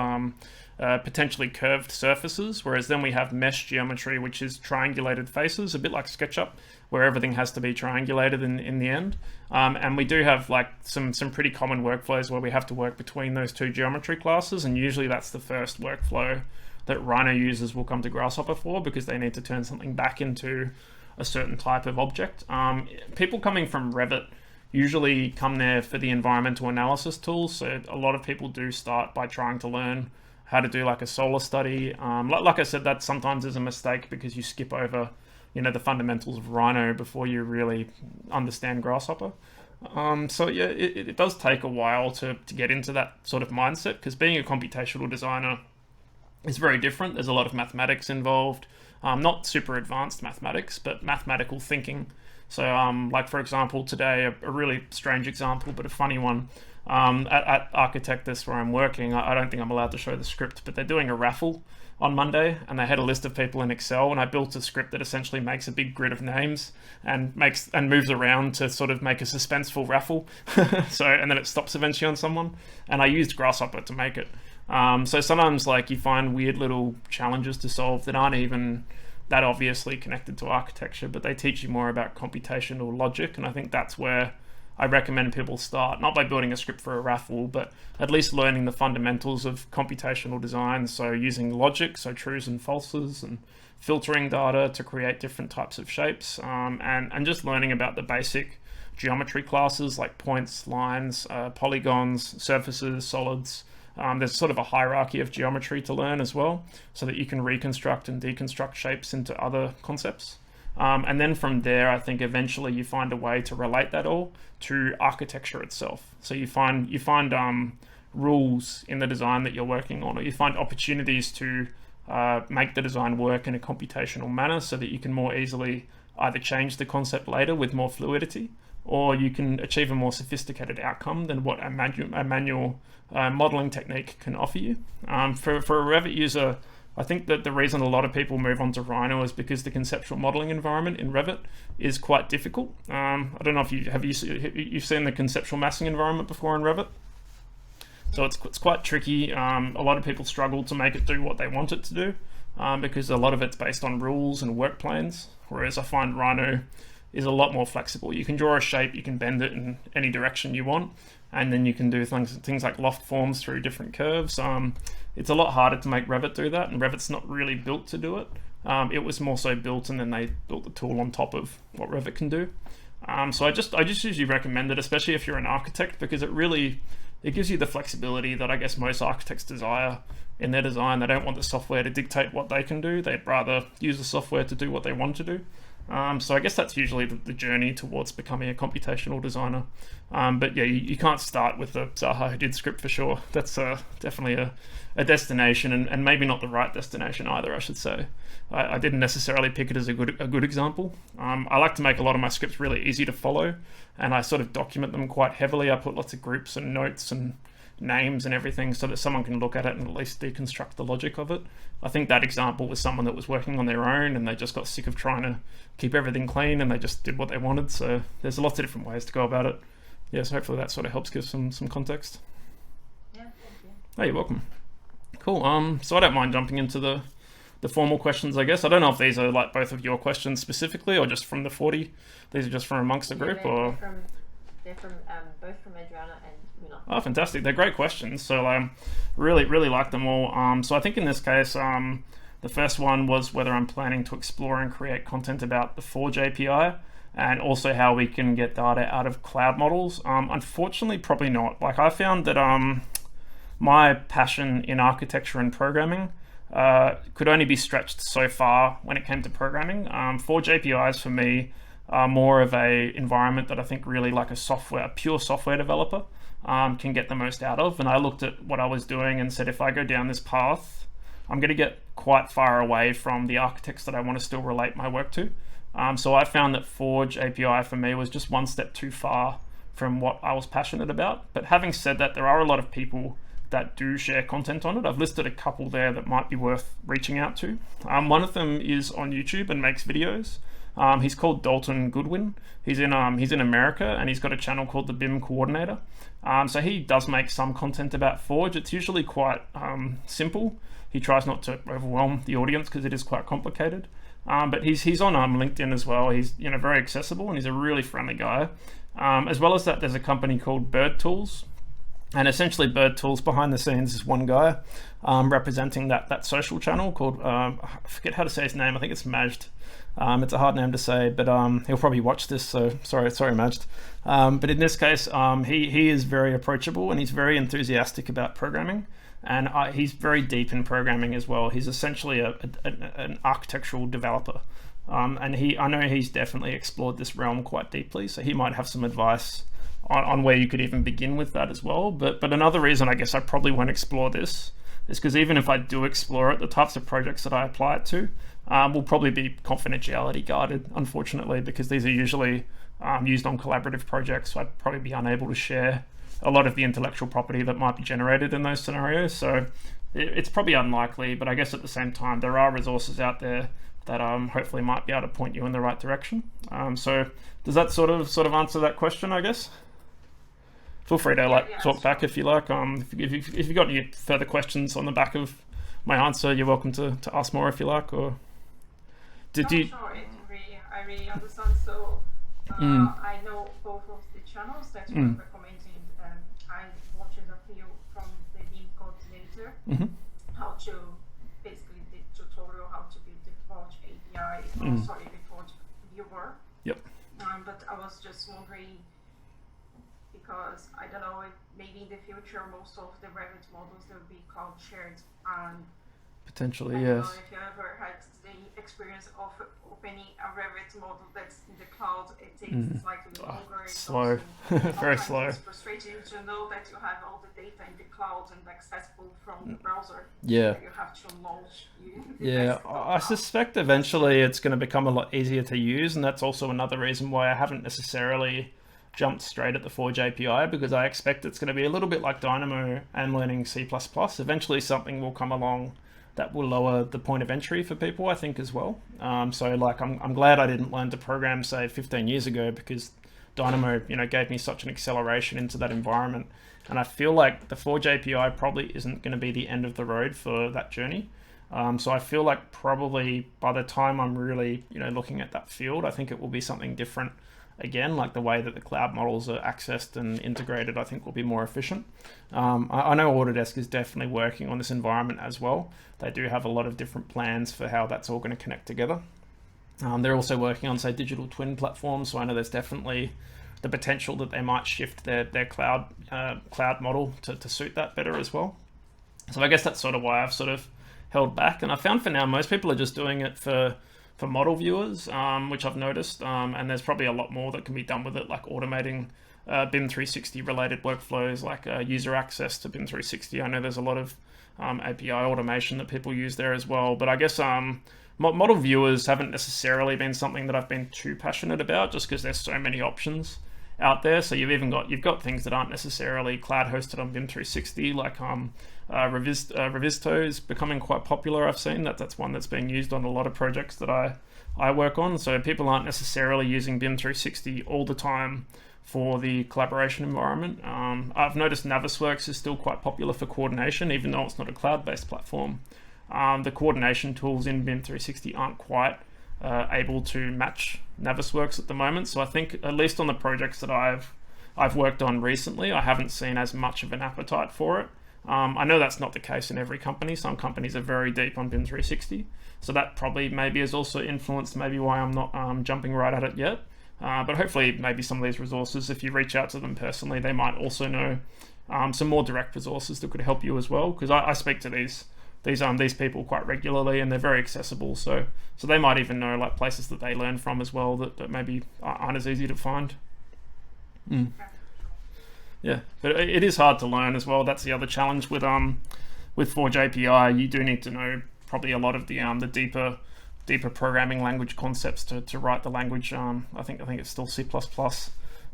potentially curved surfaces, whereas then we have mesh geometry, which is triangulated faces, a bit like SketchUp, where everything has to be triangulated in the end. And we do have like some pretty common workflows where we have to work between those two geometry classes, and usually that's the first workflow that Rhino users will come to Grasshopper for, because they need to turn something back into a certain type of object. People coming from Revit usually come there for the environmental analysis tools, so a lot of people do start by trying to learn how to do like a solar study. Like I said, that sometimes is a mistake because you skip over, you know, the fundamentals of Rhino before you really understand Grasshopper. So yeah, it does take a while to get into that sort of mindset, because being a computational designer is very different. There's a lot of mathematics involved, not super advanced mathematics, but mathematical thinking. So like for example, today, a really strange example, but a funny one. At Architectus, where I'm working, I don't think I'm allowed to show the script, but they're doing a raffle on Monday, and they had a list of people in Excel, and I built a script that essentially makes a big grid of names and moves around to sort of make a suspenseful raffle. And then it stops eventually on someone, and I used Grasshopper to make it. So sometimes like you find weird little challenges to solve that aren't even that obviously connected to architecture, but they teach you more about computational logic, and I think that's where I recommend people start, not by building a script for a raffle, but at least learning the fundamentals of computational design. So using logic, so trues and falses, and filtering data to create different types of shapes, and just learning about the basic geometry classes like points, lines, polygons, surfaces, solids. There's sort of a hierarchy of geometry to learn as well, so that you can reconstruct and deconstruct shapes into other concepts. And then from there, I think eventually you find a way to relate that all to architecture itself. So you find rules in the design that you're working on, or you find opportunities to make the design work in a computational manner, so that you can more easily either change the concept later with more fluidity, or you can achieve a more sophisticated outcome than what a manual modeling technique can offer you. For a Revit user, I think that the reason a lot of people move on to Rhino is because the conceptual modeling environment in Revit is quite difficult. I don't know if you've seen the conceptual massing environment before in Revit. So it's quite tricky. A lot of people struggle to make it do what they want it to do, because a lot of it's based on rules and work planes, whereas I find Rhino is a lot more flexible. You can draw a shape, you can bend it in any direction you want, and then you can do things like loft forms through different curves. It's a lot harder to make Revit do that, and Revit's not really built to do it. It was more so built, and then they built the tool on top of what Revit can do. So I just usually recommend it, especially if you're an architect, because it gives you the flexibility that I guess most architects desire in their design. They don't want the software to dictate what they can do. They'd rather use the software to do what they want to do. So I guess that's usually the journey towards becoming a computational designer. But yeah, you can't start with the Zaha Hadid script for sure. That's definitely a destination, and maybe not the right destination either, I should say. I didn't necessarily pick it as a good example. I like to make a lot of my scripts really easy to follow, and I sort of document them quite heavily. I put lots of groups and notes and names and everything so that someone can look at it and at least deconstruct the logic of it. I think that example was someone that was working on their own, and they just got sick of trying to keep everything clean, and they just did what they wanted. So there's lots of different ways to go about it. Yeah, so hopefully that sort of helps give some context. Yeah, thank you. Oh, you're welcome. Cool. So I don't mind jumping into the formal questions, I guess. I don't know if these are like both of your questions specifically, or just from the 40. These are just from amongst the group, or they're from both from Adriana and Una. Oh, fantastic. They're great questions. So really like them all. So I think in this case, the first one was whether I'm planning to explore and create content about the Forge API, and also how we can get data out of cloud models. Unfortunately, probably not. Like, I found that my passion in architecture and programming could only be stretched so far when it came to programming. Forge APIs for me are more of a environment that I think really like a pure software developer can get the most out of. And I looked at what I was doing and said, if I go down this path, I'm going to get quite far away from the architects that I want to still relate my work to. So I found that Forge API for me was just one step too far from what I was passionate about. But having said that, there are a lot of people that do share content on it. I've listed a couple there that might be worth reaching out to. One of them is on YouTube and makes videos. He's called Dalton Goodwin. He's in America, and he's got a channel called the BIM Coordinator. So he does make some content about Forge. It's usually quite simple. He tries not to overwhelm the audience because it is quite complicated. But he's on LinkedIn as well. He's very accessible, and he's a really friendly guy. As well as that, there's a company called Bird Tools. And essentially Bird Tools behind the scenes is one guy representing that social channel called, I forget how to say his name, I think it's Majd. It's a hard name to say, but he'll probably watch this, so sorry Majd. But in this case, he is very approachable, and he's very enthusiastic about programming. And he's very deep in programming as well. He's essentially an architectural developer. And I know he's definitely explored this realm quite deeply, so he might have some advice on where you could even begin with that as well. But another reason I guess I probably won't explore this is because even if I do explore it, the types of projects that I apply it to will probably be confidentiality guarded, unfortunately, because these are usually used on collaborative projects, so I'd probably be unable to share a lot of the intellectual property that might be generated in those scenarios. So it's probably unlikely, but I guess at the same time, there are resources out there that hopefully might be able to point you in the right direction. So does that sort of answer that question, I guess? Feel free to talk back if you like. If you've got any further questions on the back of my answer, you're welcome to ask more if you like. Or did you? Sure, I really understand. So I know both of the channels that you recommended. I watched a few from the BIM coordinator, how to basically the tutorial how to build the Forge API, the Forge viewer. Yep. But I was just wondering, because I don't know if maybe in the future most of the Revit models will be cloud shared, and potentially I yes. don't know if you ever had the experience of opening a Revit model that's in the cloud. It takes slightly longer. Slow, very slow. It's frustrating to know that you have all the data in the cloud and accessible from the browser. Yeah. You have to launch. I suspect eventually it's going to become a lot easier to use, and that's also another reason why I haven't necessarily jumped straight at the Forge API, because I expect it's going to be a little bit like Dynamo and learning C++. Eventually something will come along that will lower the point of entry for people, I think, as well. So like I'm glad I didn't learn to program, say, 15 years ago, because Dynamo, gave me such an acceleration into that environment. And I feel like the Forge API probably isn't going to be the end of the road for that journey. So I feel like probably by the time I'm really, looking at that field, I think it will be something different. Again, like the way that the cloud models are accessed and integrated, I think will be more efficient. I know Autodesk is definitely working on this environment as well. They do have a lot of different plans for how that's all going to connect together. They're also working on, say, digital twin platforms. So I know there's definitely the potential that they might shift their cloud model to suit that better as well. So I guess that's sort of why I've sort of held back. And I found for now, most people are just doing it for model viewers, which I've noticed, and there's probably a lot more that can be done with it, like automating BIM 360 related workflows, like user access to BIM 360. I know there's a lot of API automation that people use there as well, but I guess model viewers haven't necessarily been something that I've been too passionate about, just because there's so many options out there. So you've got things that aren't necessarily cloud hosted on BIM 360, like Revisto is becoming quite popular. I've seen that's one that's being used on a lot of projects that I work on. So people aren't necessarily using BIM 360 all the time for the collaboration environment. I've noticed Navisworks is still quite popular for coordination, even though it's not a cloud-based platform. The coordination tools in BIM 360 aren't quite able to match Navisworks at the moment. So I think, at least on the projects that I've worked on recently, I haven't seen as much of an appetite for it. I know that's not the case in every company. Some companies are very deep on BIM 360. So that probably maybe has also influenced maybe why I'm not jumping right at it yet. But hopefully maybe some of these resources, if you reach out to them personally, they might also know some more direct resources that could help you as well. Because I speak to these people quite regularly, and they're very accessible. So they might even know like places that they learn from as well that maybe aren't as easy to find. Yeah, but it is hard to learn as well. That's the other challenge with Forge API. You do need to know probably a lot of the deeper programming language concepts to write the language. I think it's still C++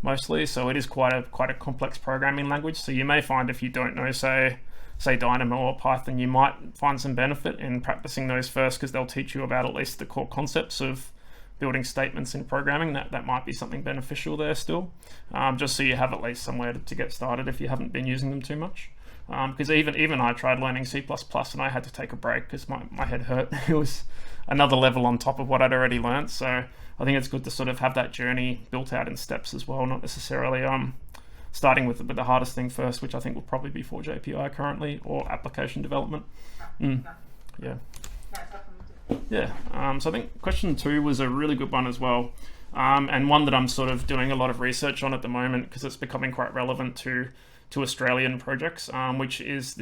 mostly, so it is quite a complex programming language. So you may find if you don't know, say Dynamo or Python, you might find some benefit in practicing those first, because they'll teach you about at least the core concepts of building statements in programming, that might be something beneficial there still, just so you have at least somewhere to get started if you haven't been using them too much. Because even I tried learning C++ and I had to take a break because my head hurt. It was another level on top of what I'd already learned. So I think it's good to sort of have that journey built out in steps as well, not necessarily starting with the hardest thing first, which I think will probably be Forge API currently, or application development. Yeah. So I think question 2 was a really good one as well, and one that I'm sort of doing a lot of research on at the moment because it's becoming quite relevant to Australian projects, which is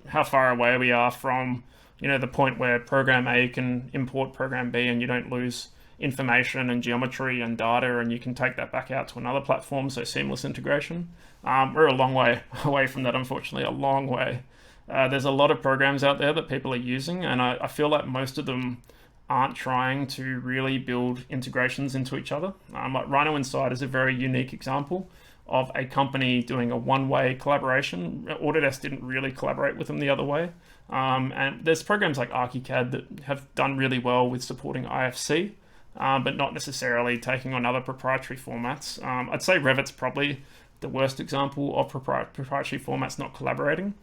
how far away we are from the point where program A can import program B and you don't lose information and geometry and data, and you can take that back out to another platform, so seamless integration. We're a long way away from that, unfortunately, a long way. There's a lot of programs out there that people are using, and I feel like most of them aren't trying to really build integrations into each other. Like Rhino Inside is a very unique example of a company doing a one-way collaboration. Autodesk didn't really collaborate with them the other way. And there's programs like ArchiCAD that have done really well with supporting IFC, but not necessarily taking on other proprietary formats. I'd say Revit's probably the worst example of proprietary formats not collaborating.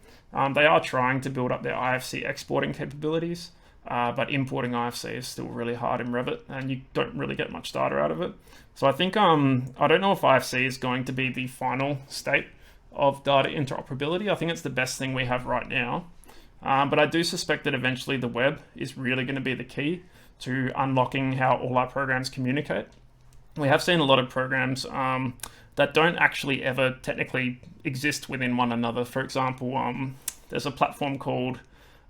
They are trying to build up their IFC exporting capabilities, but importing IFC is still really hard in Revit, and you don't really get much data out of it. So I think, I don't know if IFC is going to be the final state of data interoperability. I think it's the best thing we have right now. But I do suspect that eventually the web is really going to be the key to unlocking how all our programs communicate. We have seen a lot of programs that don't actually ever technically exist within one another. For example, there's a platform called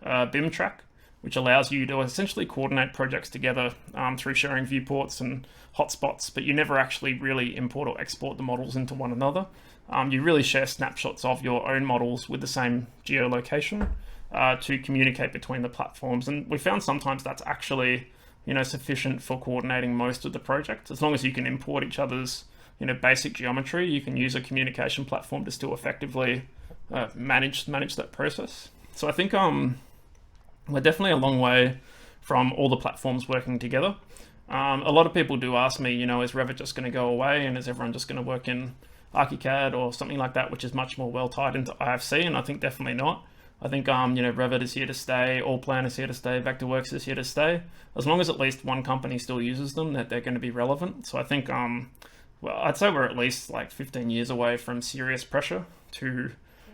BIMtrack, which allows you to essentially coordinate projects together through sharing viewports and hotspots, but you never actually really import or export the models into one another. You really share snapshots of your own models with the same geolocation to communicate between the platforms. And we found sometimes that's actually sufficient for coordinating most of the project. As long as you can import each other's basic geometry, you can use a communication platform to still effectively manage that process. So I think we're definitely a long way from all the platforms working together. A lot of people do ask me, is Revit just going to go away, and is everyone just going to work in ArchiCAD or something like that, which is much more well tied into IFC? And I think definitely not. I think Revit is here to stay, Allplan is here to stay, Vectorworks is here to stay. As long as at least one company still uses them, that they're going to be relevant. So I think, well, I'd say we're at least like 15 years away from serious pressure to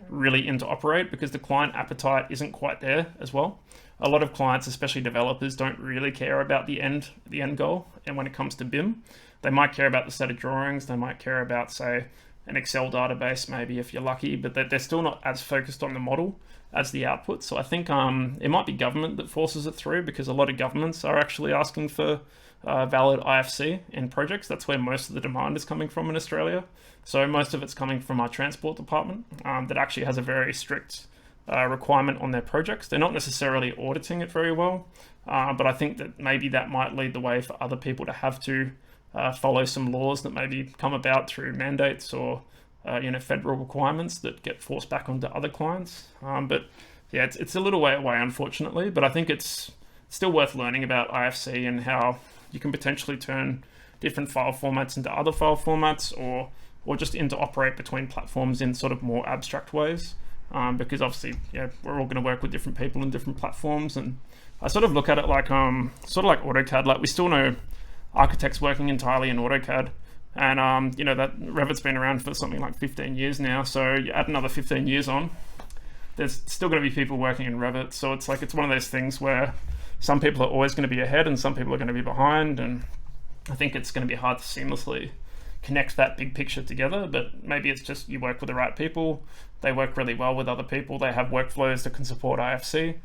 really interoperate, because the client appetite isn't quite there as well. A lot of clients, especially developers, don't really care about the end goal. And when it comes to BIM, they might care about the set of drawings, they might care about, say, an Excel database, maybe if you're lucky, but they're still not as focused on the model as the output. So I think it might be government that forces it through, because a lot of governments are actually asking for valid IFC in projects. That's where most of the demand is coming from in Australia. So most of it's coming from our transport department that actually has a very strict requirement on their projects. They're not necessarily auditing it very well, but I think that maybe that might lead the way for other people to have to follow some laws that maybe come about through mandates or federal requirements that get forced back onto other clients. But yeah, it's a little way away, unfortunately, but I think it's still worth learning about IFC and how you can potentially turn different file formats into other file formats, or just interoperate between platforms in sort of more abstract ways. Because obviously, we're all going to work with different people in different platforms, and I sort of look at it like sort of like AutoCAD. Like, we still know architects working entirely in AutoCAD, and that Revit's been around for something like 15 years now. So you add another 15 years on, there's still going to be people working in Revit. So it's one of those things where some people are always going to be ahead and some people are going to be behind, and I think it's going to be hard to seamlessly connect that big picture together. But maybe it's just you work with the right people, they work really well with other people, they have workflows that can support IFC.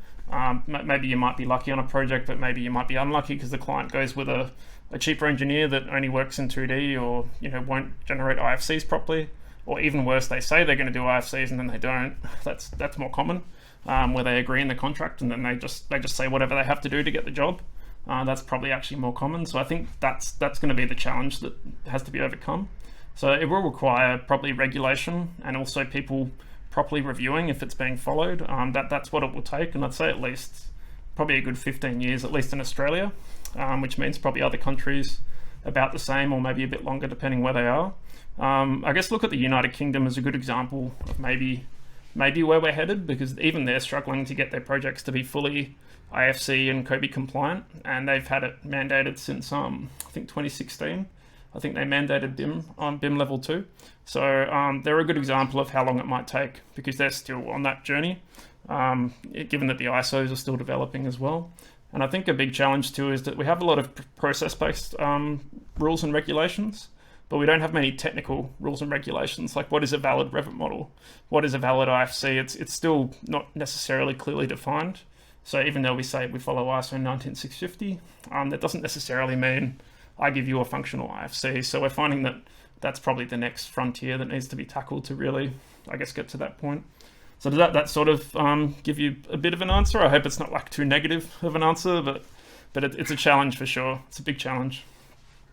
Maybe you might be lucky on a project, but maybe you might be unlucky because the client goes with a cheaper engineer that only works in 2D, or won't generate IFCs properly, or even worse, they say they're going to do IFCs and then they don't. That's more common, where they agree in the contract and then they just say whatever they have to do to get the job. That's probably actually more common. So I think that's going to be the challenge that has to be overcome. So it will require probably regulation and also people properly reviewing if it's being followed. That's what it will take, and I'd say at least probably a good 15 years, at least in Australia, which means probably other countries about the same or maybe a bit longer depending where they are. I guess look at the United Kingdom as a good example of maybe where we're headed, because even they're struggling to get their projects to be fully IFC and COBie compliant, and they've had it mandated since I think 2016. I think they mandated BIM on BIM level 2. So they're a good example of how long it might take, because they're still on that journey, given that the ISOs are still developing as well. And I think a big challenge too is that we have a lot of process-based rules and regulations, but we don't have many technical rules and regulations, like what is a valid Revit model? What is a valid IFC? It's still not necessarily clearly defined. So even though we say we follow ISO 19650, that doesn't necessarily mean I give you a functional IFC. So we're finding that that's probably the next frontier that needs to be tackled to really, I guess, get to that point. So does that sort of give you a bit of an answer? I hope it's not like too negative of an answer, but it's a challenge for sure. It's a big challenge.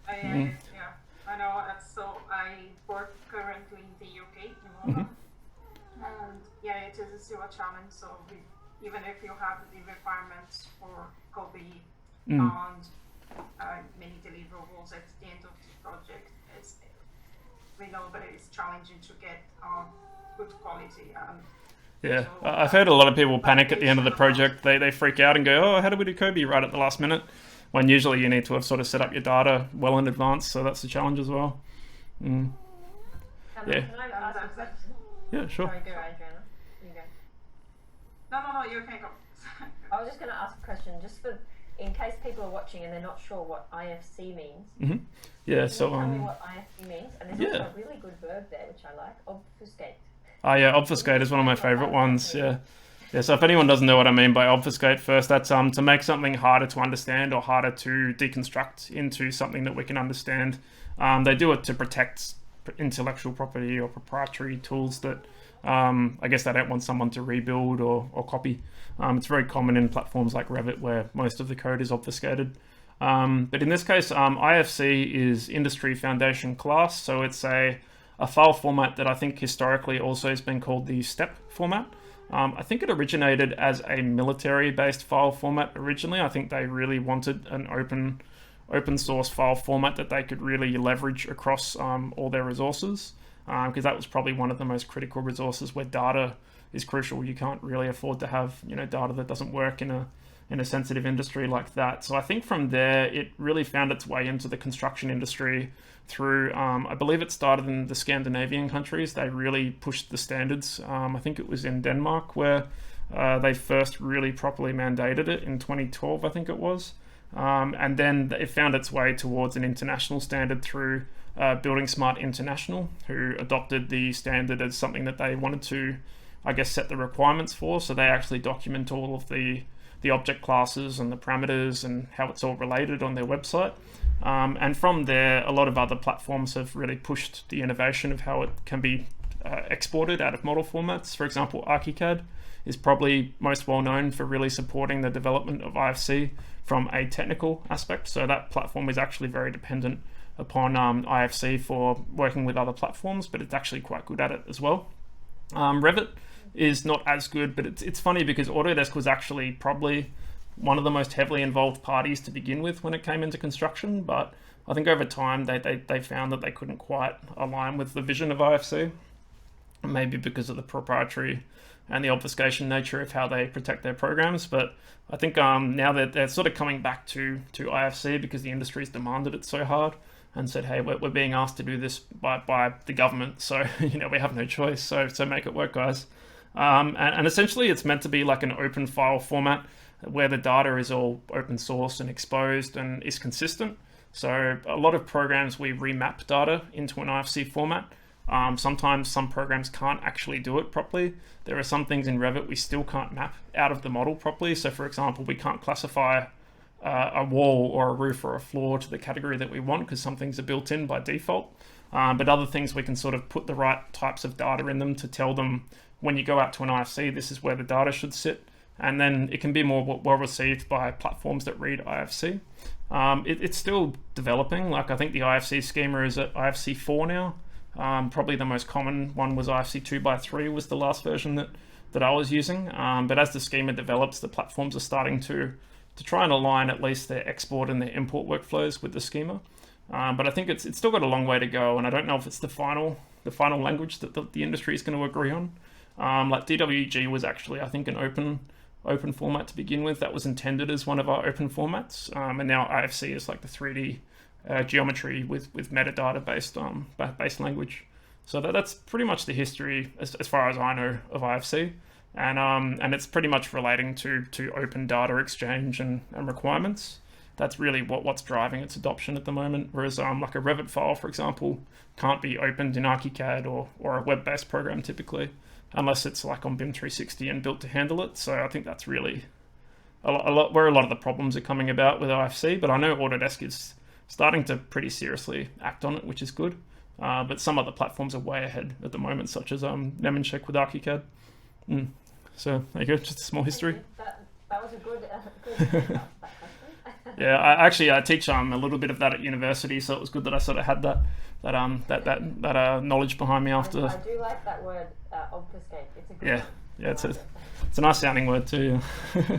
Yeah, I know. So I work currently in the UK, in London, and yeah, it is still a challenge. So even if you have the requirements for COBie and many deliverables at the end of the project, we know that it's challenging to get good quality. Yeah, so, I've heard a lot of people panic at the end of the project. They freak out and go, oh, how do we do COBie right at the last minute? When usually you need to have sort of set up your data well in advance, so that's the challenge as well. Yeah. Can I ask a question? Yeah, sure. Sorry, go, Adriana. You go. No, you can go. I was just going to ask a question, just for in case people are watching and they're not sure what IFC means. Yeah, Can so you tell me what IFC means? And there's also a really good verb there, which I like, obfuscate. Oh yeah, obfuscate is one of my favorite ones. Yeah. So if anyone doesn't know what I mean by obfuscate, first, that's to make something harder to understand or harder to deconstruct into something that we can understand. They do it to protect intellectual property or proprietary tools that I guess they don't want someone to rebuild or copy. It's very common in platforms like Revit where most of the code is obfuscated. But in this case, IFC is Industry Foundation Class, so it's a file format that I think historically also has been called the STEP format. I think it originated as a military-based file format originally. I think they really wanted an open source file format that they could really leverage across all their resources, because that was probably one of the most critical resources where data is crucial. You can't really afford to have data that doesn't work in a sensitive industry like that. So I think from there it really found its way into the construction industry through, I believe it started in the Scandinavian countries. They really pushed the standards. I think it was in Denmark where they first really properly mandated it in 2012, I think it was. And then it found its way towards an international standard through Building Smart International, who adopted the standard as something that they wanted to, I guess, set the requirements for. So they actually document all of the object classes and the parameters and how it's all related on their website. And from there, a lot of other platforms have really pushed the innovation of how it can be exported out of model formats. For example, ArchiCAD is probably most well known for really supporting the development of IFC from a technical aspect. So that platform is actually very dependent upon IFC for working with other platforms, but it's actually quite good at it as well. Revit is not as good, but it's funny because Autodesk was actually probably one of the most heavily involved parties to begin with when it came into construction, but I think over time they found that they couldn't quite align with the vision of IFC, maybe because of the proprietary and the obfuscation nature of how they protect their programs. But I think now that they're sort of coming back to IFC because the industry's demanded it so hard and said, hey, we're being asked to do this by the government, so we have no choice, so make it work, guys. And essentially it's meant to be like an open file format where the data is all open source and exposed and is consistent. So a lot of programs, we remap data into an IFC format. Sometimes some programs can't actually do it properly. There are some things in Revit we still can't map out of the model properly. So for example, we can't classify a wall or a roof or a floor to the category that we want because some things are built in by default. But other things we can sort of put the right types of data in them to tell them when you go out to an IFC, this is where the data should sit. And then it can be more well received by platforms that read IFC. It's still developing. Like I think the IFC schema is at IFC 4 now. Probably the most common one was IFC 2x3 was the last version that I was using. But as the schema develops, the platforms are starting to try and align at least their export and their import workflows with the schema. but I think it's still got a long way to go, and I don't know if it's the final language that the industry is going to agree on. Like DWG was actually, I think, an open format to begin with. That was intended as one of our open formats, and now IFC is like the 3D geometry with metadata based language. So that's pretty much the history as far as I know of IFC, and it's pretty much relating to open data exchange and requirements. That's really what's driving its adoption at the moment. Whereas like a Revit file, for example, can't be opened in ArchiCAD or a web-based program typically, unless it's like on BIM 360 and built to handle it. So I think that's really a lot where a lot of the problems are coming about with IFC. But I know Autodesk is starting to pretty seriously act on it, which is good. But some other platforms are way ahead at the moment, such as Nemencheck with ArchiCAD. So there you go, just a small history. That was a good question. Yeah, I teach a little bit of that at university, so it was good that I sort of had that knowledge behind me after. I do like that word, obfuscate. It's a good yeah, word. yeah, it's a nice sounding word too. Yeah.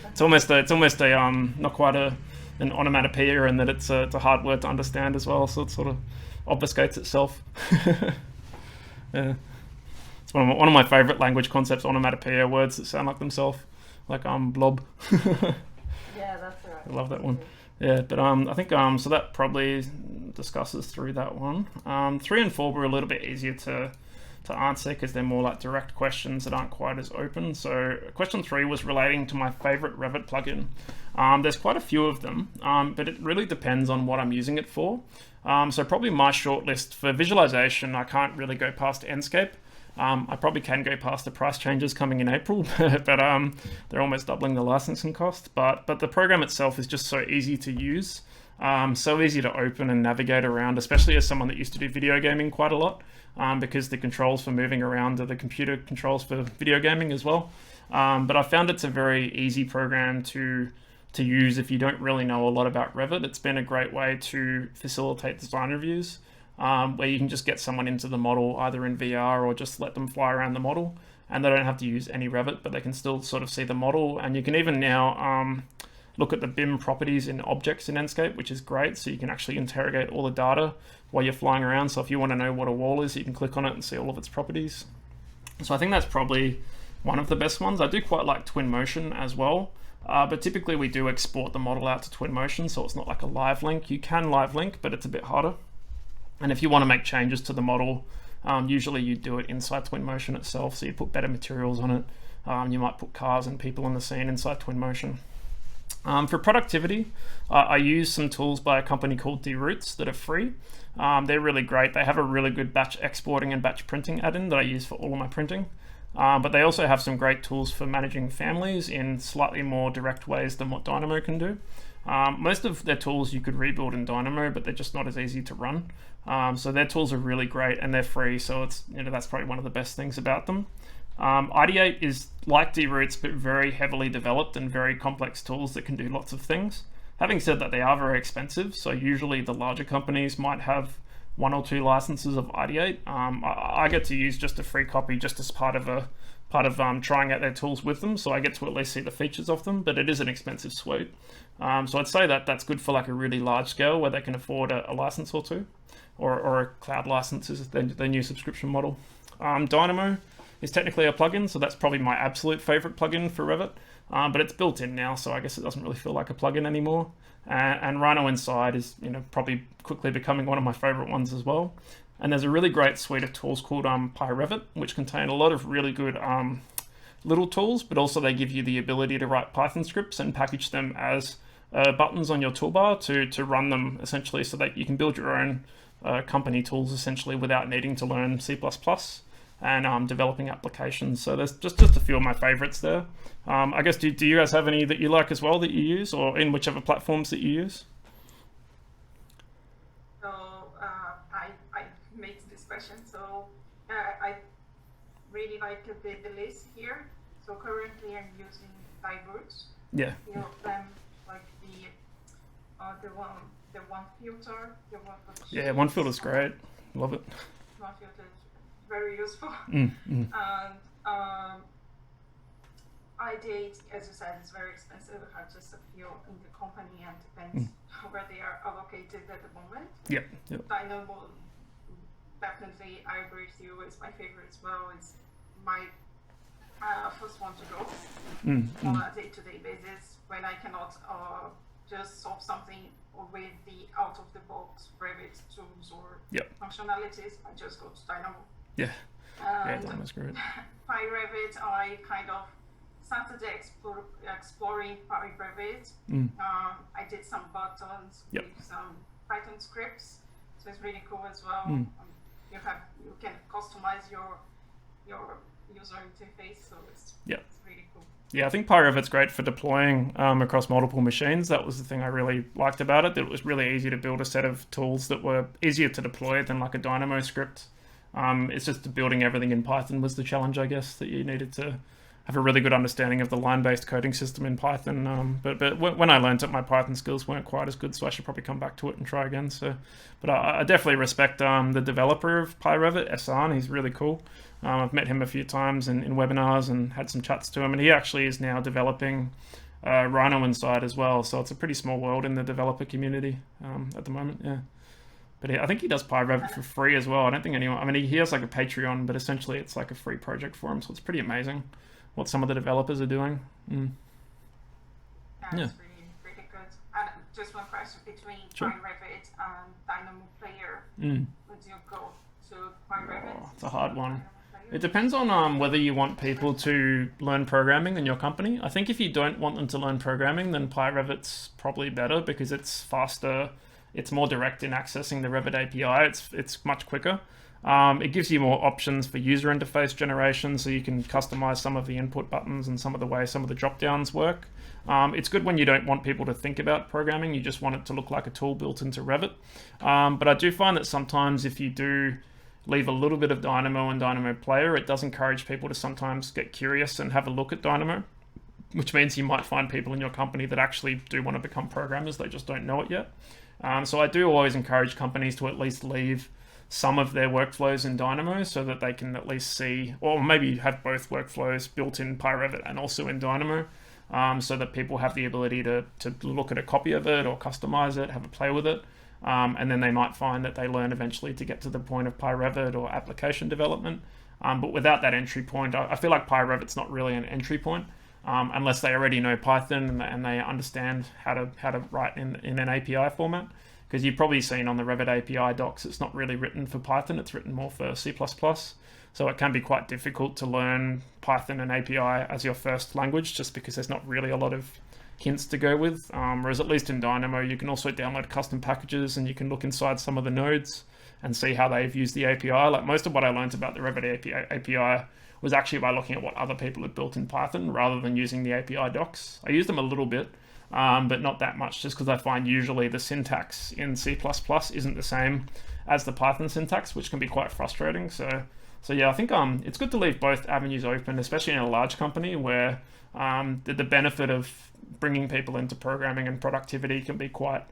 It's almost a not quite an onomatopoeia, in that it's a hard word to understand as well, so it sort of obfuscates itself. Yeah, it's one of my favorite language concepts, onomatopoeia, words that sound like themselves, like blob. Yeah, that's right. I love that one. Yeah, but I think so that probably discusses through that one. 3 and 4 were a little bit easier to answer because they're more like direct questions that aren't quite as open. So question 3 was relating to my favorite Revit plugin. There's quite a few of them, but it really depends on what I'm using it for. So probably my shortlist for visualization, I can't really go past Enscape. I probably can go past the price changes coming in April, but they're almost doubling the licensing cost. But the program itself is just so easy to use, so easy to open and navigate around, especially as someone that used to do video gaming quite a lot, because the controls for moving around are the computer controls for video gaming as well. But I found it's a very easy program to use if you don't really know a lot about Revit. It's been a great way to facilitate design reviews, where you can just get someone into the model either in VR or just let them fly around the model, and they don't have to use any Revit, but they can still sort of see the model. And you can even now look at the BIM properties in objects in Enscape, which is great. So you can actually interrogate all the data while you're flying around. So if you want to know what a wall is, you can click on it and see all of its properties. So I think that's probably one of the best ones. I do quite like Twinmotion as well. But typically we do export the model out to Twinmotion, so it's not like a live link. You can live link, but it's a bit harder. And if you want to make changes to the model, usually you do it inside Twinmotion itself, so you put better materials on it. You might put cars and people in the scene inside Twinmotion. For productivity, I use some tools by a company called DRoots that are free. They're really great. They have a really good batch exporting and batch printing add-in that I use for all of my printing. But they also have some great tools for managing families in slightly more direct ways than what Dynamo can do. Most of their tools you could rebuild in Dynamo, but they're just not as easy to run. So their tools are really great and they're free, so it's, that's probably one of the best things about them. Ideate is like DRoots, but very heavily developed and very complex tools that can do lots of things. Having said that, they are very expensive, so usually the larger companies might have 1 or 2 licenses of Ideate. I get to use just a free copy just as part of trying out their tools with them, so I get to at least see the features of them, but it is an expensive suite. So I'd say that that's good for like a really large scale where they can afford a license or 2, or a cloud license is their new subscription model. Dynamo is technically a plugin, so that's probably my absolute favorite plugin for Revit, but it's built in now, so I guess it doesn't really feel like a plugin anymore. And Rhino Inside is probably quickly becoming one of my favorite ones as well. And there's a really great suite of tools called PyRevit, which contain a lot of really good little tools, but also they give you the ability to write Python scripts and package them as buttons on your toolbar to run them essentially, so that you can build your own company tools essentially without needing to learn C++ and developing applications. So there's just a few of my favorites there. I guess, do you guys have any that you like as well that you use, or in whichever platforms that you use? So I made this question. So I really like the list here. So currently I'm using Diverge. Yeah. Few of them, like the one filter, the one for the Yeah, one filter's great. Love it. One filter is very useful. Mm. And ID, as you said, is very expensive. We have just a few in the company and depends where they are allocated at the moment. Yep. Yep. Dynamo, definitely, I agree with you, is my favorite as well. It's my first one to go on a day-to-day basis when I cannot just solve something with the out-of-the-box Revit tools or functionalities. I just go to Dynamo. Yeah. And Dynamo's great. PyRevit, I kind of started exploring PyRevit. I did some buttons with some Python scripts, so it's really cool as well. You can customize your user interface, so it's really cool. Yeah, I think PyRevit's great for deploying across multiple machines. That was the thing I really liked about it, that it was really easy to build a set of tools that were easier to deploy than like a Dynamo script. It's just building everything in Python was the challenge, I guess, that you needed to have a really good understanding of the line-based coding system in Python. But when I learned it, my Python skills weren't quite as good, so I should probably come back to it and try again. But I definitely respect the developer of PyRevit, Ehsan. He's really cool. I've met him a few times in webinars and had some chats to him, and he actually is now developing Rhino inside as well. So it's a pretty small world in the developer community at the moment. Yeah. But I think he does PyRevit for free as well. I don't think anyone... I mean, he has like a Patreon, but essentially it's like a free project for him. So it's pretty amazing what some of the developers are doing. That's really good. And just one question between PyRevit and Dynamo Player. Would you go to PyRevit? It's a hard one. It depends on whether you want people to learn programming in your company. I think if you don't want them to learn programming, then PyRevit's probably better because it's faster. It's more direct in accessing the Revit API. It's much quicker. It gives you more options for user interface generation, so you can customize some of the input buttons and some of the way some of the drop downs work. It's good when you don't want people to think about programming. You just want it to look like a tool built into Revit. But I do find that sometimes if you do leave a little bit of Dynamo and Dynamo Player, it does encourage people to sometimes get curious and have a look at Dynamo, which means you might find people in your company that actually do want to become programmers. They just don't know it yet. So I do always encourage companies to at least leave some of their workflows in Dynamo so that they can at least see, or maybe have both workflows built in PyRevit and also in Dynamo, so that people have the ability to look at a copy of it or customize it, have a play with it. And then they might find that they learn eventually to get to the point of PyRevit or application development. But without that entry point, I feel like PyRevit's not really an entry point. Unless they already know Python and they understand how to write in an API format. Because you've probably seen on the Revit API docs, it's not really written for Python, it's written more for C++. So it can be quite difficult to learn Python and API as your first language, just because there's not really a lot of hints to go with. Whereas at least in Dynamo, you can also download custom packages and you can look inside some of the nodes and see how they've used the API. Like most of what I learned about the Revit API was actually by looking at what other people had built in Python rather than using the API docs. I used them a little bit, but not that much, just because I find usually the syntax in C++ isn't the same as the Python syntax, which can be quite frustrating. So yeah, I think it's good to leave both avenues open, especially in a large company where the benefit of bringing people into programming and productivity can be quite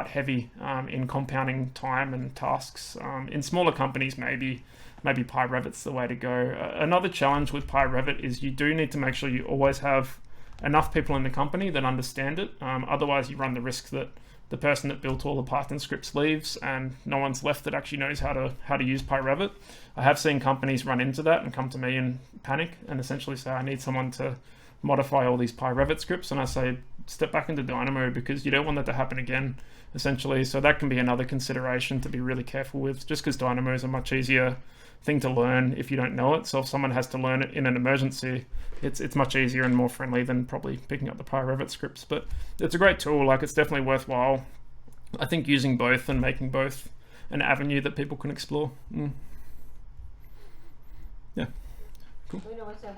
heavy in compounding time and tasks. In smaller companies, maybe PyRevit's the way to go. Another challenge with PyRevit is you do need to make sure you always have enough people in the company that understand it. Otherwise, you run the risk that the person that built all the Python scripts leaves and no one's left that actually knows how to use PyRevit. I have seen companies run into that and come to me and panic and essentially say, I need someone to modify all these PyRevit scripts. And I say, step back into Dynamo because you don't want that to happen again, essentially. So that can be another consideration to be really careful with, just because Dynamo is a much easier thing to learn if you don't know it. So if someone has to learn it in an emergency, it's much easier and more friendly than probably picking up the PyRevit scripts. But it's a great tool. Like, it's definitely worthwhile, I think, using both and making both an avenue that people can explore. Yeah. Cool. Luna, was there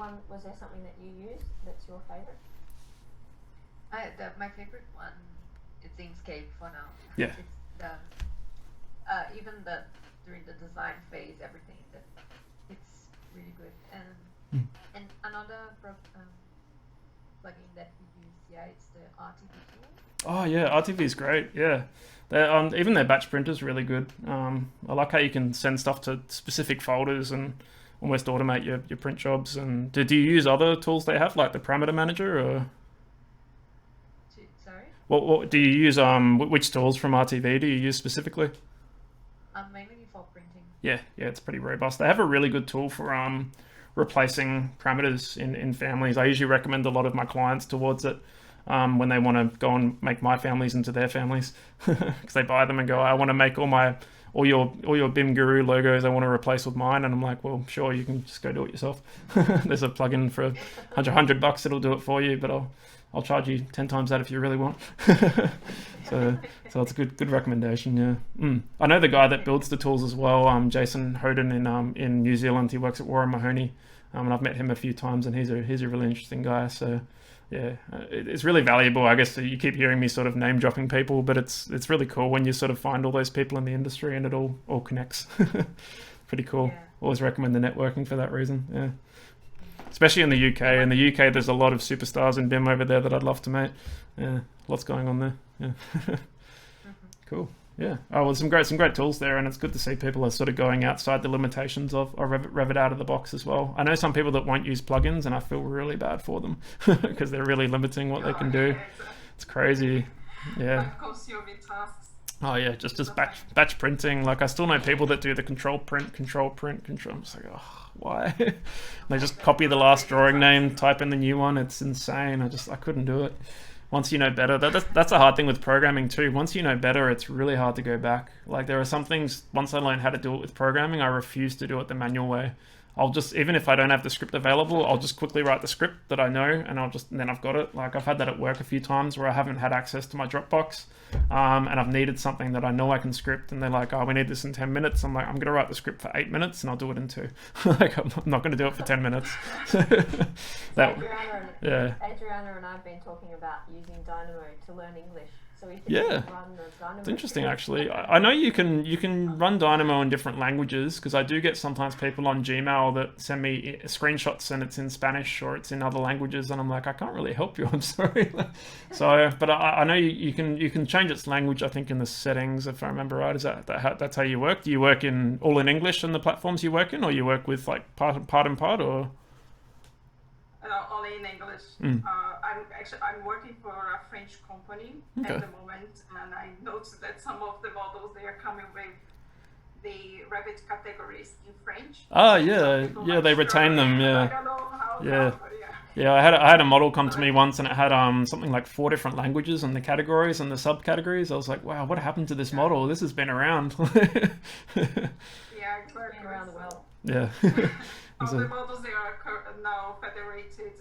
something that you use that's your favorite? My favorite one is Inkscape for now. Yeah. It's even during the design phase, everything it's really good. And another plugin that we use, it's the RTV tool. Oh yeah, RTV is great. Yeah, even their batch printer is really good. I like how you can send stuff to specific folders and almost automate your print jobs. And do you use other tools they have, like the parameter manager, or? Sorry? What do you use? Which tools from RTV do you use specifically? Mainly for printing. Yeah, it's pretty robust. They have a really good tool for replacing parameters in families. I usually recommend a lot of my clients towards it when they want to go and make my families into their families, because they buy them and go, I want to make all your BIM Guru logos I want to replace with mine, and I'm like, well, sure, you can just go do it yourself. There's a plugin for $100 that'll do it for you, but I'll charge you 10 times that if you really want. so it's a good recommendation. Yeah. I know the guy that builds the tools as well, Jason Hoden in New Zealand. He works at Warren Mahoney, and I've met him a few times, and he's a really interesting guy. So yeah, it's really valuable. I guess you keep hearing me sort of name dropping people, but it's really cool when you sort of find all those people in the industry and it all connects. Pretty cool. Yeah. Always recommend the networking for that reason. Yeah. Especially in the UK. In the UK, there's a lot of superstars in BIM over there that I'd love to meet. Yeah, lots going on there. Yeah. Cool. Yeah. Oh, well, some great tools there, and it's good to see people are sort of going outside the limitations of Revit out of the box as well. I know some people that won't use plugins, and I feel really bad for them because they're really limiting what they can do. It's crazy. Yeah. Oh yeah, just batch printing. Like, I still know people that do the control print. I'm just like, oh, why? They just copy the last drawing name, type in the new one. It's insane. I couldn't do it. Once you know better, that's a hard thing with programming too. Once you know better, it's really hard to go back. Like, there are some things, once I learned how to do it with programming, I refuse to do it the manual way. I'll just, even if I don't have the script available, I'll just quickly write the script that I know, and then I've got it. Like, I've had that at work a few times where I haven't had access to my Dropbox, and I've needed something that I know I can script, and they're like, oh, we need this in 10 minutes. I'm like, I'm going to write the script for 8 minutes, and I'll do it in 2. Like, I'm not going to do it for 10 minutes. Adriana and I have been talking about using Dynamo to learn English. So we can run the Dynamo. It's interesting, actually. I know you can run Dynamo in different languages, because I do get sometimes people on Gmail that send me screenshots and it's in Spanish or it's in other languages, and I'm like, I can't really help you. I'm sorry. So, but I know you can change its language. I think in the settings, if I remember right, is that's how you work? Do you work all in English in the platforms you work in, or you work with like part and part, or? Only in English. I'm working for a French company at the moment, and I noticed that some of the models, they are coming with the Revit categories in French. Oh yeah, they retain them. Yeah. I don't know how. Yeah, I had a model come to me once, and it had something like 4 different languages and the categories and the subcategories. I was like, wow, what happened to this model? This has been around. Yeah, exactly. Around the world. Yeah. All the models, they are now federated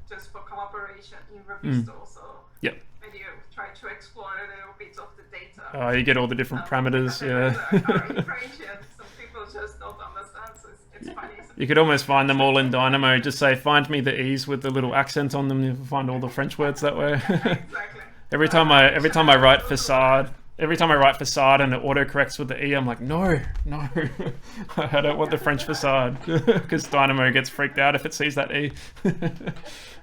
just for collaboration in Revit store. So when you try to explore a little bit of the data, you get all the different parameters. Yeah. In French, and some people just don't understand. So it's funny. You could almost find them all in Dynamo. Just say, find me the E's with the little accent on them. You'll find all the French words that way. Exactly. Every time I write facade. Every time I write facade and it autocorrects with the E, I'm like, no, I don't want the French facade, because Dynamo gets freaked out if it sees that E. Got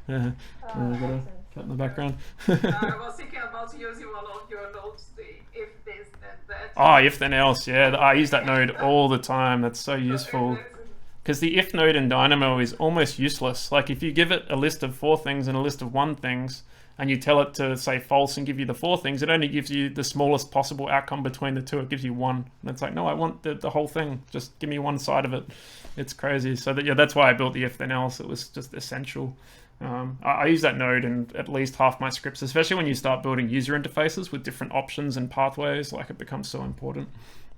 a cat in the background. I was thinking about using one of your notes, the if this then that. Oh, if then else, yeah. I use that node all the time. That's so useful. Because the if node in Dynamo is almost useless. Like, if you give it a list of 4 things and a list of 1 things, and you tell it to say false and give you the 4 things, it only gives you the smallest possible outcome between the 2. It gives you 1. And it's like, no, I want the whole thing. Just give me one side of it. It's crazy. So that's why I built the if then else. It was just essential. I use that node in at least half my scripts, especially when you start building user interfaces with different options and pathways. Like, it becomes so important.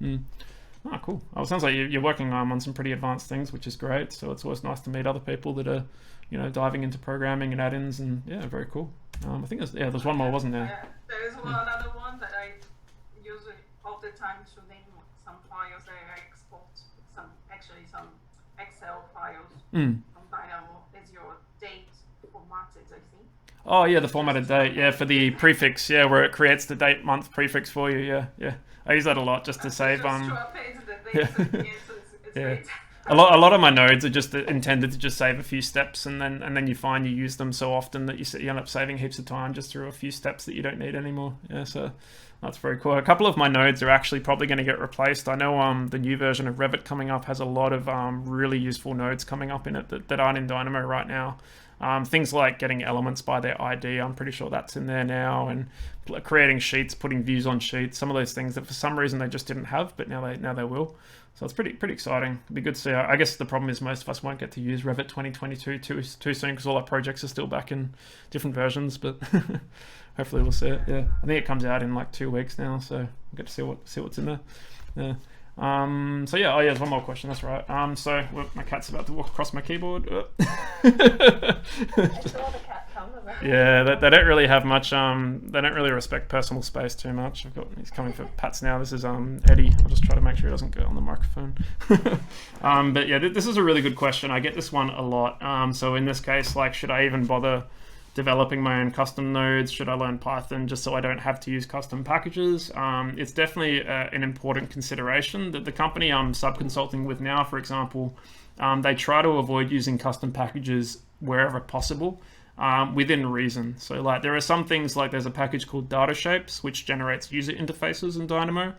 Oh, cool. Oh, it sounds like you're working on some pretty advanced things, which is great. So it's always nice to meet other people that are, diving into programming and add-ins, and yeah, very cool. I think there's one more, wasn't there? Yeah, there is another one that I use all the time to name some files that I export. Some Excel files from Dynamo as your date formatted, I think. Oh yeah, the formatted date. Yeah, for the prefix. Yeah, where it creates the date month prefix for you. Yeah. I use that a lot just to save. Just to update the dates. It's great. A lot of my nodes are just intended to just save a few steps, and then you find you use them so often that you end up saving heaps of time just through a few steps that you don't need anymore. Yeah, so that's very cool. A couple of my nodes are actually probably going to get replaced. I know the new version of Revit coming up has a lot of really useful nodes coming up in it that aren't in Dynamo right now. Things like getting elements by their ID, I'm pretty sure that's in there now, and creating sheets, putting views on sheets, some of those things that for some reason they just didn't have, but now they will. So it's pretty exciting. It'd be good to see. I guess the problem is most of us won't get to use Revit 2022 too soon because all our projects are still back in different versions, but hopefully we'll see it. Yeah, I think it comes out in like 2 weeks now, so we'll get to see what's in there. Yeah. So yeah, there's one more question, that's right. So my cat's about to walk across my keyboard. I saw the cat come. Yeah, they don't really have much, they don't really respect personal space too much. He's coming for pats now. This is Eddie. I'll just try to make sure he doesn't go on the microphone. But yeah, this is a really good question. I get this one a lot. So in this case, like, should I even bother developing my own custom nodes? Should I learn Python just so I don't have to use custom packages? It's definitely an important consideration. That the company I'm sub-consulting with now, for example, they try to avoid using custom packages wherever possible, within reason. So like there are some things, like there's a package called Data Shapes which generates user interfaces in Dynamo.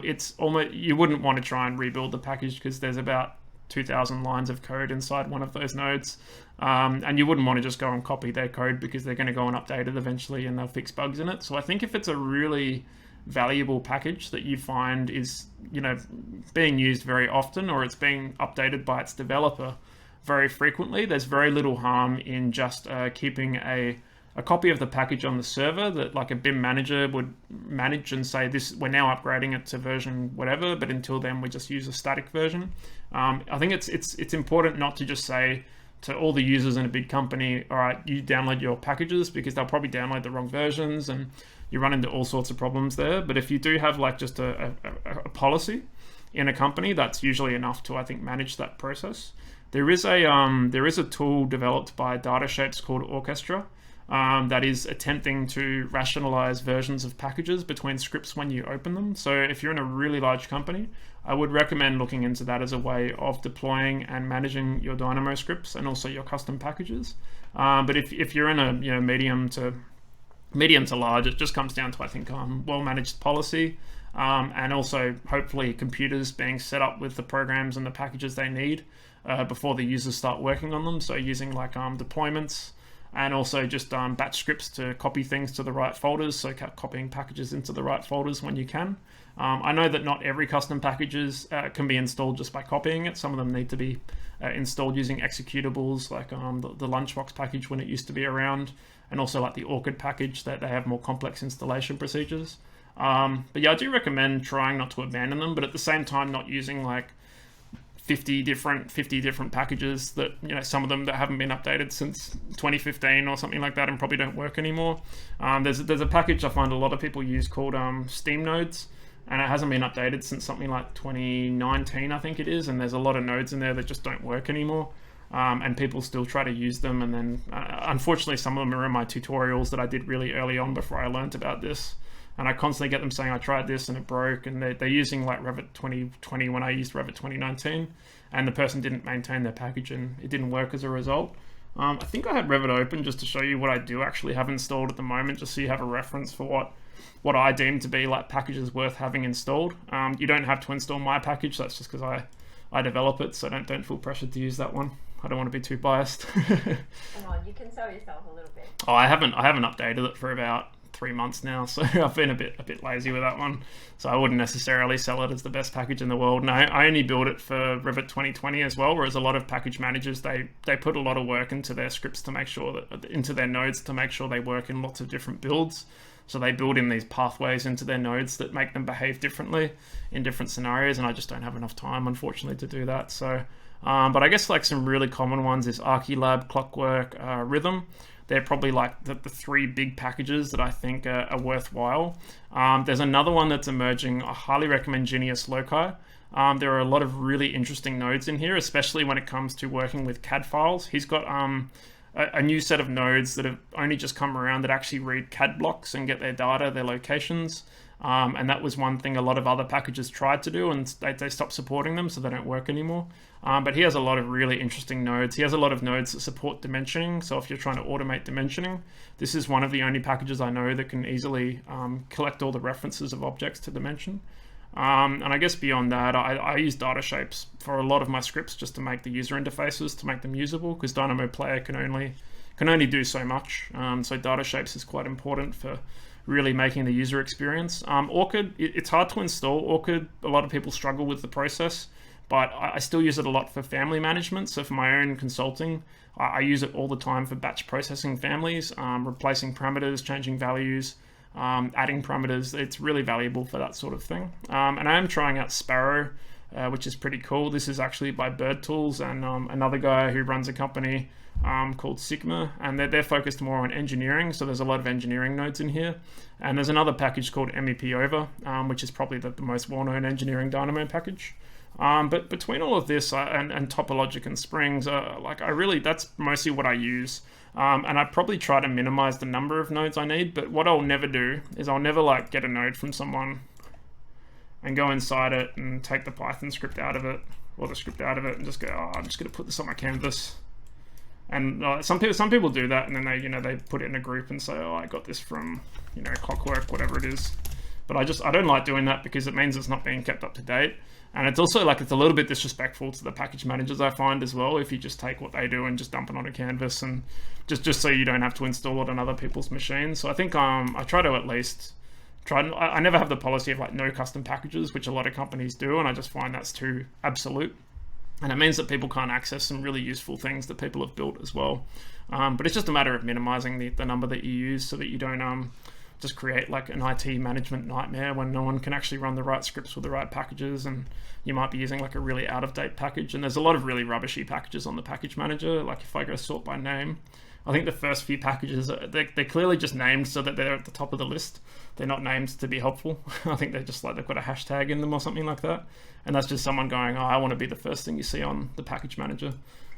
It's almost, you wouldn't want to try and rebuild the package because there's about 2,000 lines of code inside one of those nodes. And you wouldn't want to just go and copy their code because they're going to go and update it eventually and they'll fix bugs in it. So I think if it's a really valuable package that you find is, being used very often, or it's being updated by its developer very frequently, there's very little harm in just keeping a copy of the package on the server that like a BIM manager would manage and say, this, we're now upgrading it to version whatever, but until then we just use a static version. I think it's important not to just say to all the users in a big company, all right, you download your packages, because they'll probably download the wrong versions and you run into all sorts of problems there. But if you do have like just a policy in a company, that's usually enough to, I think, manage that process. There is a tool developed by Data Shapes called Orchestra that is attempting to rationalize versions of packages between scripts when you open them. So if you're in a really large company, I would recommend looking into that as a way of deploying and managing your Dynamo scripts and also your custom packages. But if you're in a medium to large, it just comes down to, I think, well-managed policy, and also hopefully computers being set up with the programs and the packages they need before the users start working on them. So using like deployments, and also just batch scripts to copy things to the right folders, so copying packages into the right folders when you can. I know that not every custom packages can be installed just by copying it. Some of them need to be installed using executables, like the Lunchbox package when it used to be around, and also like the Orchid package, that they have more complex installation procedures. But yeah, I do recommend trying not to abandon them, but at the same time not using like 50 different packages that, some of them that haven't been updated since 2015 or something like that and probably don't work anymore. There's a package I find a lot of people use called Steam Nodes, and it hasn't been updated since something like 2019, I think it is, and there's a lot of nodes in there that just don't work anymore. And people still try to use them, and then unfortunately some of them are in my tutorials that I did really early on before I learned about this. And I constantly get them saying, I tried this and it broke, and they're using like Revit 2020 when I used Revit 2019, and the person didn't maintain their package and it didn't work as a result. I think I had Revit open just to show you what I do actually have installed at the moment, just so you have a reference for what I deem to be like packages worth having installed. You don't have to install my package, that's just because I develop it, so don't feel pressured to use that one. I don't want to be too biased. Come on, you can sell yourself a little bit. Oh, I haven't updated it for about 3 months now, so I've been a bit lazy with that one, so I wouldn't necessarily sell it as the best package in the world. And I only built it for Revit 2020 as well, whereas a lot of package managers, they put a lot of work into their scripts to make sure that, into their nodes to make sure they work in lots of different builds. So they build in these pathways into their nodes that make them behave differently in different scenarios, and I just don't have enough time, unfortunately, to do that. So but I guess like some really common ones is ArchiLab, Clockwork, Rhythm. They're probably like the 3 big packages that I think are worthwhile. There's another one that's emerging. I highly recommend Genius Loci. There are a lot of really interesting nodes in here, especially when it comes to working with CAD files. He's got a new set of nodes that have only just come around that actually read CAD blocks and get their data, their locations. And that was one thing a lot of other packages tried to do, and they stopped supporting them, so they don't work anymore. But he has a lot of really interesting nodes. He has a lot of nodes that support dimensioning. So if you're trying to automate dimensioning, this is one of the only packages I know that can easily collect all the references of objects to dimension. And I guess beyond that, I use data shapes for a lot of my scripts just to make the user interfaces, to make them usable, because Dynamo Player can only do so much. So data shapes is quite important for really making the user experience. Orchid, it's hard to install Orchid. A lot of people struggle with the process, but I still use it a lot for family management. So for my own consulting, I use it all the time for batch processing families, replacing parameters, changing values, adding parameters. It's really valuable for that sort of thing. And I am trying out Sparrow, which is pretty cool. This is actually by Bird Tools and another guy who runs a company called Sigma, and they're focused more on engineering, so there's a lot of engineering nodes in here. And there's another package called MEP Over, which is probably the most well-known engineering Dynamo package. But between all of this and Topologic and Springs, that's mostly what I use. And I probably try to minimize the number of nodes I need, but what I'll never do is I'll never like get a node from someone and go inside it and take the Python script out of it, or the script out of it, and just go, oh, I'm just going to put this on my canvas. And some people do that, and then they put it in a group and say, oh, I got this from Clockwork, whatever it is. But I don't like doing that because it means it's not being kept up to date. And it's also like, it's a little bit disrespectful to the package managers, I find, as well, if you just take what they do and just dump it on a canvas, and just so you don't have to install it on other people's machines. So I think I try to at least I never have the policy of like no custom packages, which a lot of companies do, and I just find that's too absolute. And it means that people can't access some really useful things that people have built as well. But it's just a matter of minimizing the number that you use so that you don't just create like an IT management nightmare when no one can actually run the right scripts with the right packages, and you might be using like a really out-of-date package. And there's a lot of really rubbishy packages on the package manager. Like if I go sort by name, I think the first few packages, they're clearly just named so that they're at the top of the list. They're not named to be helpful. I think they're just like, they've got a hashtag in them or something like that. And that's just someone going, oh, I want to be the first thing you see on the package manager.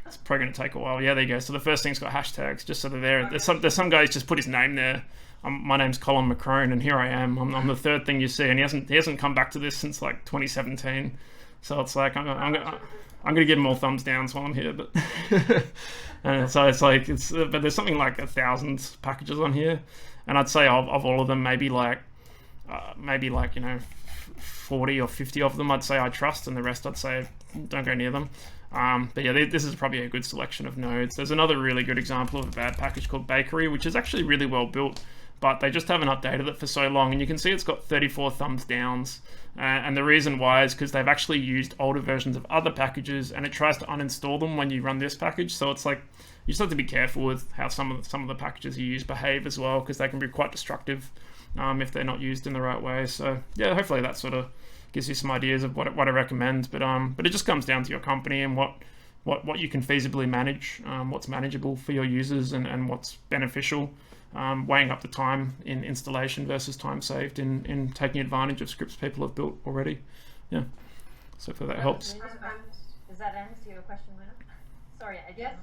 It's probably going to take a while. Yeah, there you go. So the first thing's got hashtags, just so they're there. There's some guys just put his name there. My name's Colin McCrone, and here I am. I'm the third thing you see, and he hasn't come back to this since like 2017. So it's like I'm going to give him all thumbs downs while I'm here, but and so it's like but there's something like 1,000 packages on here, and I'd say of all of them, maybe like 40 or 50 of them I'd say I trust, and the rest I'd say don't go near them. But yeah, this is probably a good selection of nodes. There's another really good example of a bad package called Bakery, which is actually really well built, but they just haven't updated it for so long, and you can see it's got 34 thumbs downs. And the reason why is because they've actually used older versions of other packages, and it tries to uninstall them when you run this package. So it's like you just have to be careful with how some of the packages you use behave as well, because they can be quite destructive if they're not used in the right way. So yeah, hopefully that sort of gives you some ideas of what I recommend. But it just comes down to your company and what you can feasibly manage, what's manageable for your users, and what's beneficial. Weighing up the time in installation versus time saved in taking advantage of scripts people have built already. Yeah. So if that helps. Does that answer your question, Lena? Sorry, I guess.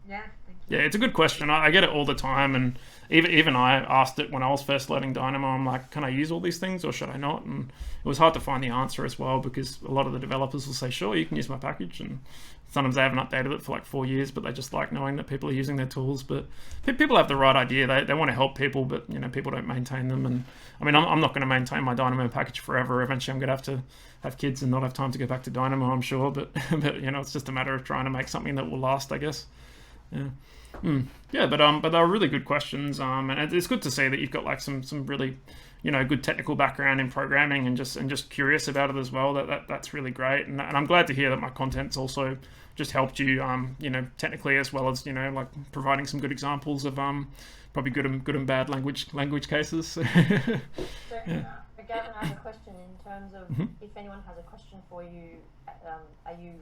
Yeah, thank you. Yeah, it's a good question. I get it all the time, and even I asked it when I was first learning Dynamo. I'm like, can I use all these things or should I not? And it was hard to find the answer as well, because a lot of the developers will say, sure, you can use my package, and sometimes they haven't updated it for like 4 years, but they just like knowing that people are using their tools. But people have the right idea. They want to help people, but people don't maintain them. And I mean, I'm not going to maintain my Dynamo package forever. Eventually, I'm going to have kids and not have time to go back to Dynamo, I'm sure. But it's just a matter of trying to make something that will last, I guess. Yeah. Yeah, but they're really good questions, and it's good to see that you've got like some really good technical background in programming and just curious about it as well. That's really great, and I'm glad to hear that my content's also just helped you technically, as well as like providing some good examples of probably good and bad language cases. So Gavin has a question in terms of if anyone has a question for you, are you,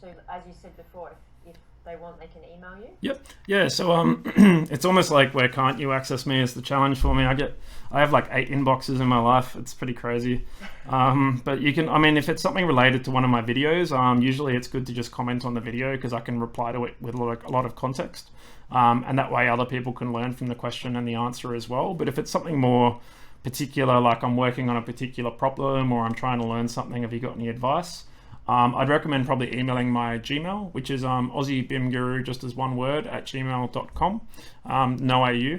so as you said before, if they want, they can email you? Yep. Yeah, so it's almost like where can't you access me is the challenge for me. I have like 8 inboxes in my life. It's pretty crazy. But you can, if it's something related to one of my videos, usually it's good to just comment on the video, because I can reply to it with a lot of context. And that way other people can learn from the question and the answer as well. But if it's something more particular, like I'm working on a particular problem or I'm trying to learn something, have you got any advice? I'd recommend probably emailing my Gmail, which is AussieBIMGuru, just as one word, @gmail.com, no AU.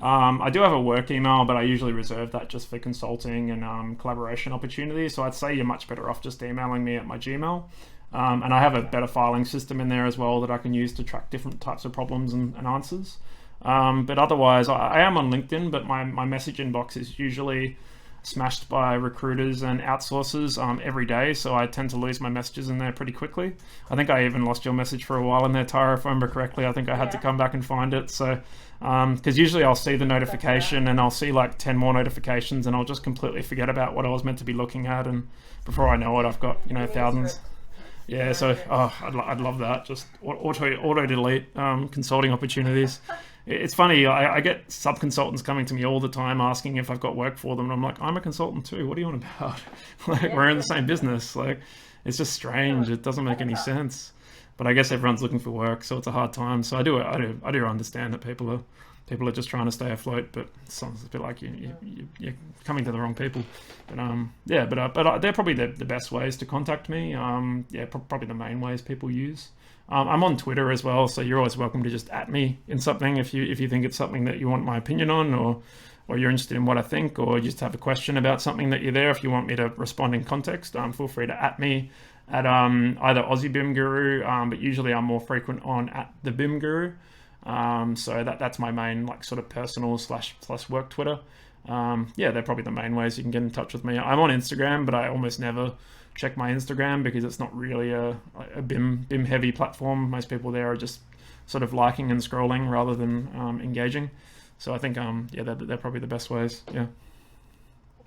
I do have a work email, but I usually reserve that just for consulting and collaboration opportunities. So I'd say you're much better off just emailing me at my Gmail. And I have a better filing system in there as well that I can use to track different types of problems and answers. But otherwise, I am on LinkedIn, but my message inbox is usually smashed by recruiters and outsourcers every day, so I tend to lose my messages in there pretty quickly. I think I even lost your message for a while in there, Tara, if I remember correctly. I think I had to come back and find it. So, because usually I'll see the notification and I'll see like 10 more notifications and I'll just completely forget about what I was meant to be looking at, and before I know it, I've got, you know, thousands. Yeah, so I'd love that. Just auto delete consulting opportunities. It's funny, I get sub-consultants coming to me all the time asking if I've got work for them, and I'm like, I'm a consultant too, what are you on about? Like, we're in the same business. Like, it's just strange, it doesn't make any sense. But I guess everyone's looking for work, so it's a hard time. So I do understand that people are just trying to stay afloat, but it sounds a bit like you're coming to the wrong people. But but they're probably the best ways to contact me. Probably the main ways people use. I'm on Twitter as well, so you're always welcome to just @ me in something if you think it's something that you want my opinion on, or you're interested in what I think, or you just have a question about something that you're there. If you want me to respond in context, feel free to @ me at either Aussie BIM Guru, but usually I'm more frequent on @the BIM Guru. So that's my main like sort of personal / work Twitter. They're probably the main ways you can get in touch with me. I'm on Instagram, but I almost never check my Instagram because it's not really a BIM heavy platform. Most people there are just sort of liking and scrolling rather than engaging. So I think they're probably the best ways. Yeah.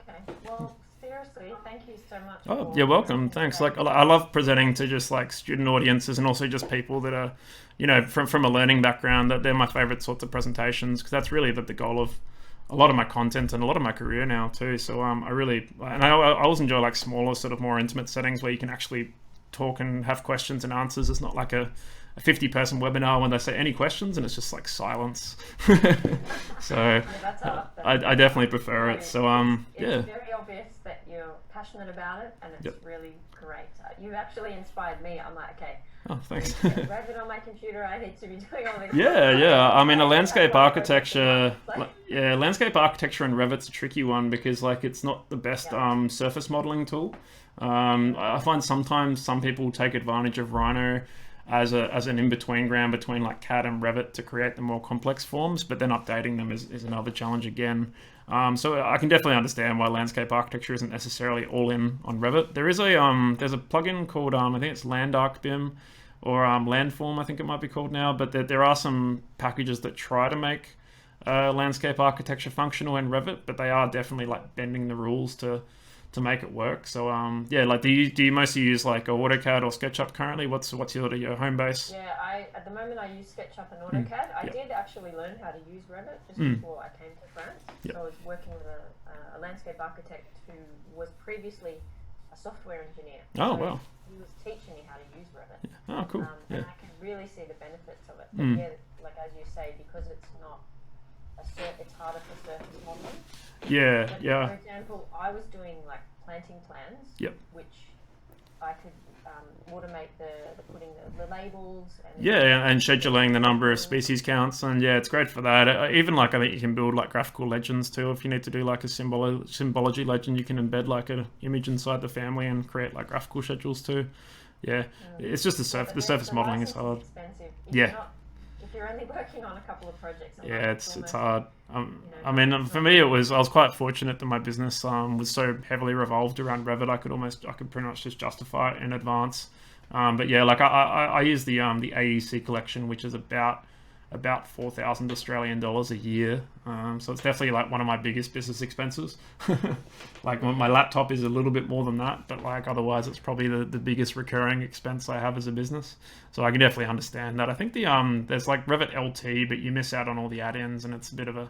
Okay. Well, seriously, thank you so much. Oh, you're welcome. Thanks. Like, I love presenting to just like student audiences and also just people that are, you know, from a learning background. That they're my favorite sorts of presentations, because that's really the goal of a lot of my content and a lot of my career now too. So I always enjoy like smaller, sort of more intimate settings where you can actually talk and have questions and answers. It's not like a 50-person webinar when they say any questions and it's just like silence. So I definitely prefer it. So it's very obvious that you're passionate about it, and it's really great. You actually inspired me. I'm like, okay, oh, thanks. Revit on my computer, I need to be doing all this. Yeah. I mean, landscape architecture and Revit's a tricky one because like it's not the best surface modeling tool. I find sometimes some people take advantage of Rhino as an in-between ground between like CAD and Revit to create the more complex forms, but then updating them is another challenge again. So I can definitely understand why landscape architecture isn't necessarily all in on Revit. There's a plugin called I think it's LandArch BIM or Landform, I think it might be called now, but there are some packages that try to make landscape architecture functional in Revit, but they are definitely like bending the rules to make it work. So like do you mostly use like AutoCAD or SketchUp currently? What's your home base? Yeah, at the moment I use SketchUp and AutoCAD. I did actually learn how to use Revit just before I came to France. So I was working with a landscape architect who was previously a software engineer. Oh, wow. He was teaching me how to use Revit. Yeah. Oh, cool. And I can really see the benefits of it. But like as you say, because it's not it's harder for surface modeling. Yeah, But yeah. For example, I was doing like planting plans, which I could automate the putting the labels and and scheduling the number of species counts, and it's great for that. Even like I think you can build like graphical legends too. If you need to do like a symbology legend, you can embed like an image inside the family and create like graphical schedules too. Yeah, it's just the surface modeling is hard. Expensive. If you're only working on a couple of projects. It's hard. I mean, for me, I was quite fortunate that my business was so heavily revolved around Revit. I could pretty much just justify it in advance. But yeah, like I use the AEC collection, which is about 4,000 Australian dollars a year. So it's definitely like one of my biggest business expenses. Like my laptop is a little bit more than that, but like otherwise it's probably the biggest recurring expense I have as a business. So I can definitely understand that. I think there's like Revit LT, but you miss out on all the add-ins, and it's a bit of a,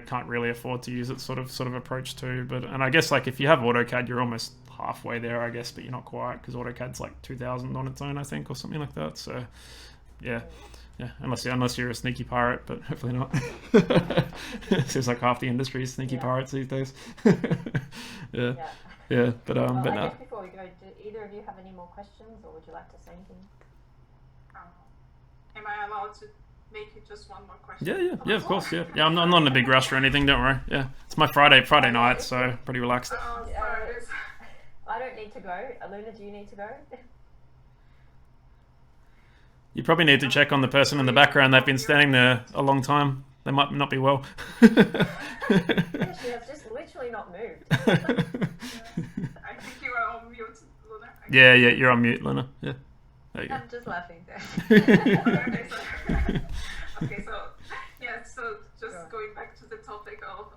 can't really afford to use it sort of approach too. And I guess like if you have AutoCAD, you're almost halfway there, I guess, but you're not quite, because AutoCAD's like 2,000 on its own, I think, or something like that. So yeah, unless you're a sneaky pirate, but hopefully not. Seems like half the industry is sneaky pirates these days. But I no. guess before we go, do either of you have any more questions, or would you like to say anything? Am I allowed to make it just one more question? Yeah, of course, yeah. I'm not in a big rush or anything, don't worry. Yeah, it's my Friday night, so pretty relaxed. I don't need to go. Aluna, do you need to go? You probably need to check on the person in the background. They've been standing there a long time. They might not be well. Yeah, she has just literally not moved. I think you are on mute, Luna. Yeah, you're on mute, Luna. Yeah, there you go. I'm just laughing there. Okay, so just going back to the topic of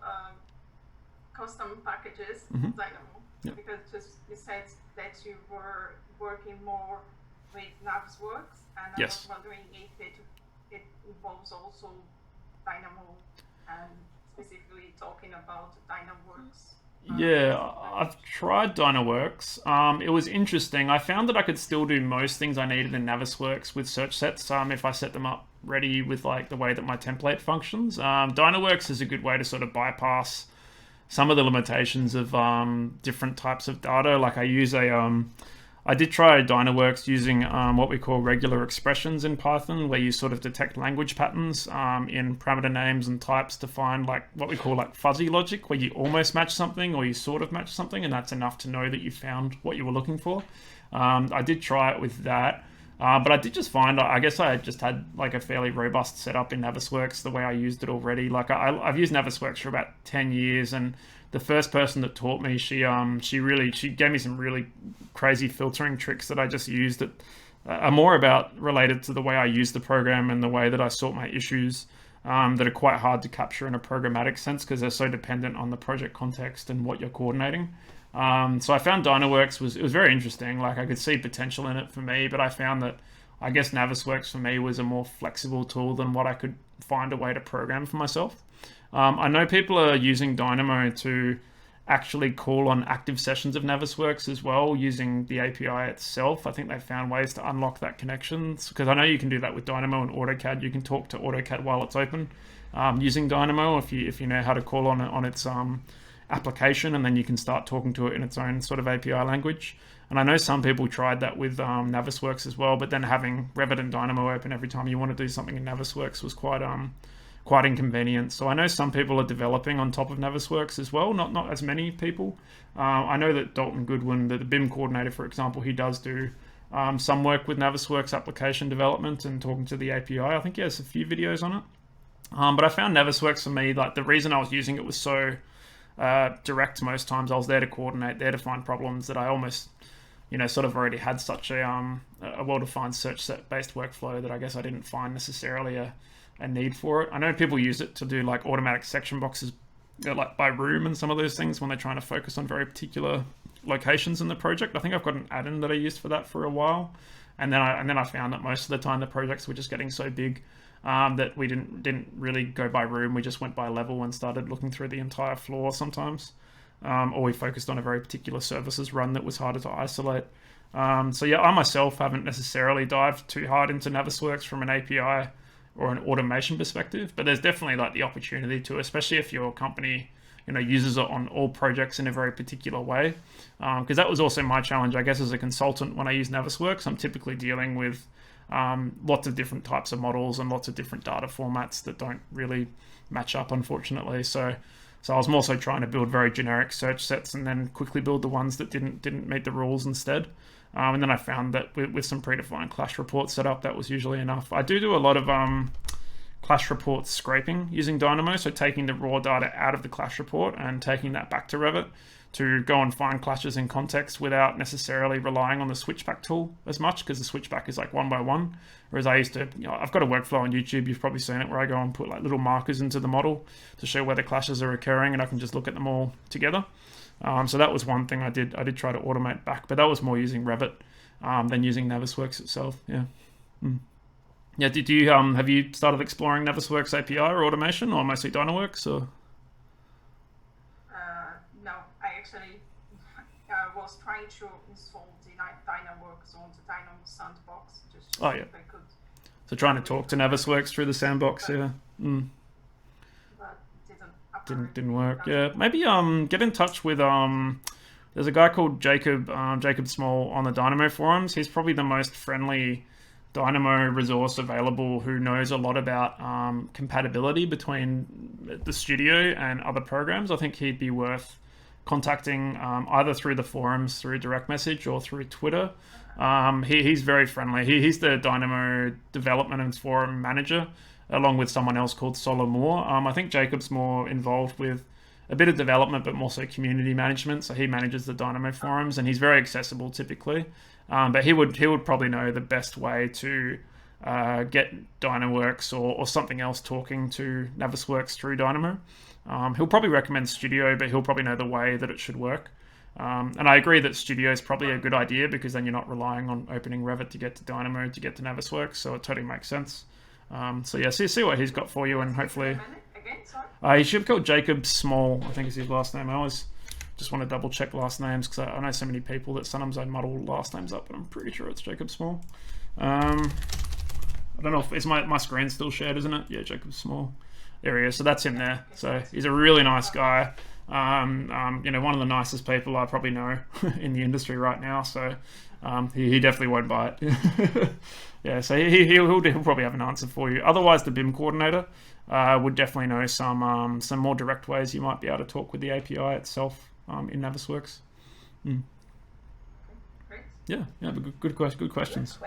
custom packages, Dynamo, because just you said that you were working more with Navisworks, and I was wondering if it involves also Dynamo, and specifically talking about Dynaworks. Yeah, I've tried Dynaworks. It was interesting. I found that I could still do most things I needed in Navisworks with search sets if I set them up ready with like the way that my template functions. Dynaworks is a good way to sort of bypass some of the limitations of different types of data. Like I did try Dynaworks using what we call regular expressions in Python, where you sort of detect language patterns in parameter names and types to find like what we call like fuzzy logic, where you almost match something or you sort of match something, and that's enough to know that you found what you were looking for. I did try it with that, but I did just find, I guess I just had like a fairly robust setup in Navisworks the way I used it already. Like I've used Navisworks for about 10 years, and the first person that taught me, she gave me some really crazy filtering tricks that I just used that are more related to the way I use the program and the way that I sort my issues, that are quite hard to capture in a programmatic sense because they're so dependent on the project context and what you're coordinating. So I found Dynaworks was very interesting. Like I could see potential in it for me, but I found that I guess Navisworks for me was a more flexible tool than what I could find a way to program for myself. I know people are using Dynamo to actually call on active sessions of Navisworks as well using the API itself. I think they found ways to unlock that connection, because I know you can do that with Dynamo and AutoCAD. You can talk to AutoCAD while it's open using Dynamo if you know how to call on its application, and then you can start talking to it in its own sort of API language. And I know some people tried that with Navisworks as well, but then having Revit and Dynamo open every time you want to do something in Navisworks was quite inconvenient. So I know some people are developing on top of Navisworks as well, not as many people. I know that Dalton Goodwin, the BIM coordinator, for example, he does do some work with Navisworks application development and talking to the API. I think he has a few videos on it. But I found Navisworks for me, like the reason I was using it was so direct most times. I was there to coordinate, there to find problems that I almost, sort of already had such a well-defined search set based workflow that I guess I didn't find necessarily a need for it. I know people use it to do like automatic section boxes, like by room and some of those things when they're trying to focus on very particular locations in the project. I think I've got an add-in that I used for that for a while, and then I found that most of the time the projects were just getting so big that we didn't really go by room. We just went by level and started looking through the entire floor sometimes, or we focused on a very particular services run that was harder to isolate. So yeah, I myself haven't necessarily dived too hard into Navisworks from an API or an automation perspective, but there's definitely like the opportunity to, especially if your company uses it on all projects in a very particular way, because that was also my challenge, I guess, as a consultant. When I use Navisworks, I'm typically dealing with lots of different types of models and lots of different data formats that don't really match up, unfortunately. So I was more so trying to build very generic search sets and then quickly build the ones that didn't meet the rules instead. And then I found that with some predefined clash reports set up, that was usually enough. I do a lot of clash report scraping using Dynamo, so taking the raw data out of the clash report and taking that back to Revit to go and find clashes in context without necessarily relying on the switchback tool as much, because the switchback is like one by one. Whereas I used to, I've got a workflow on YouTube, you've probably seen it, where I go and put like little markers into the model to show where the clashes are occurring, and I can just look at them all together. So that was one thing I did try to automate back, but that was more using Revit than using Navisworks itself. Yeah. Yeah. Did you have you started exploring Navisworks API or automation, or mostly Dynaworks? Or no, I actually was trying to install the Dynaworks on the Dynamo sandbox just to see if I could. So trying to talk to Navisworks through the sandbox, but, yeah. But didn't work. Yeah, maybe get in touch with there's a guy called Jacob Small on the Dynamo forums. He's probably the most friendly Dynamo resource available, who knows a lot about compatibility between the studio and other programs. I think he'd be worth contacting either through the forums, through direct message, or through Twitter. He's very friendly. He's the Dynamo development and forum manager, along with someone else called Solar Moore. I think Jacob's more involved with a bit of development, but more so community management. So he manages the Dynamo forums, and he's very accessible typically. But he would probably know the best way to get Dynaworks or something else talking to Navisworks through Dynamo. He'll probably recommend Studio, but he'll probably know the way that it should work. And I agree that Studio is probably a good idea, because then you're not relying on opening Revit to get to Dynamo to get to Navisworks, so it totally makes sense. So yeah, see what he's got for you, and hopefully... he should have called Jacob Small, I think is his last name. I always just want to double check last names, because I know so many people that sometimes I muddle last names up, but I'm pretty sure it's Jacob Small. I don't know if my screen's still shared, isn't it? Yeah, Jacob Small. There he is. So that's him there. So he's a really nice guy. One of the nicest people I probably know in the industry right now. So he definitely won't buy it. Yeah, so he'll probably have an answer for you. Otherwise, the BIM coordinator would definitely know some more direct ways you might be able to talk with the API itself in Navisworks. Yeah, but good questions.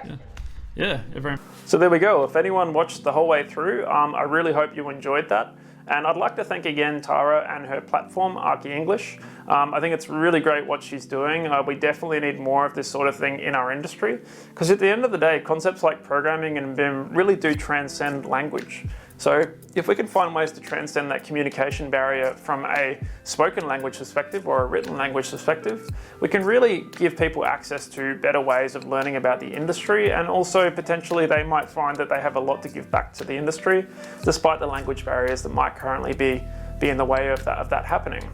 Yeah, very. So there we go. If anyone watched the whole way through, I really hope you enjoyed that. And I'd like to thank again Tara and her platform, ArchiEnglish. I think it's really great what she's doing. We definitely need more of this sort of thing in our industry, because at the end of the day, concepts like programming and BIM really do transcend language. So if we can find ways to transcend that communication barrier from a spoken language perspective or a written language perspective, we can really give people access to better ways of learning about the industry, and also potentially they might find that they have a lot to give back to the industry, despite the language barriers that might currently be in the way of that happening.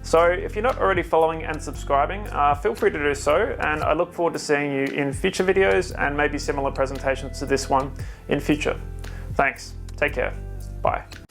So if you're not already following and subscribing, feel free to do so, and I look forward to seeing you in future videos and maybe similar presentations to this one in future. Thanks. Take care. Bye.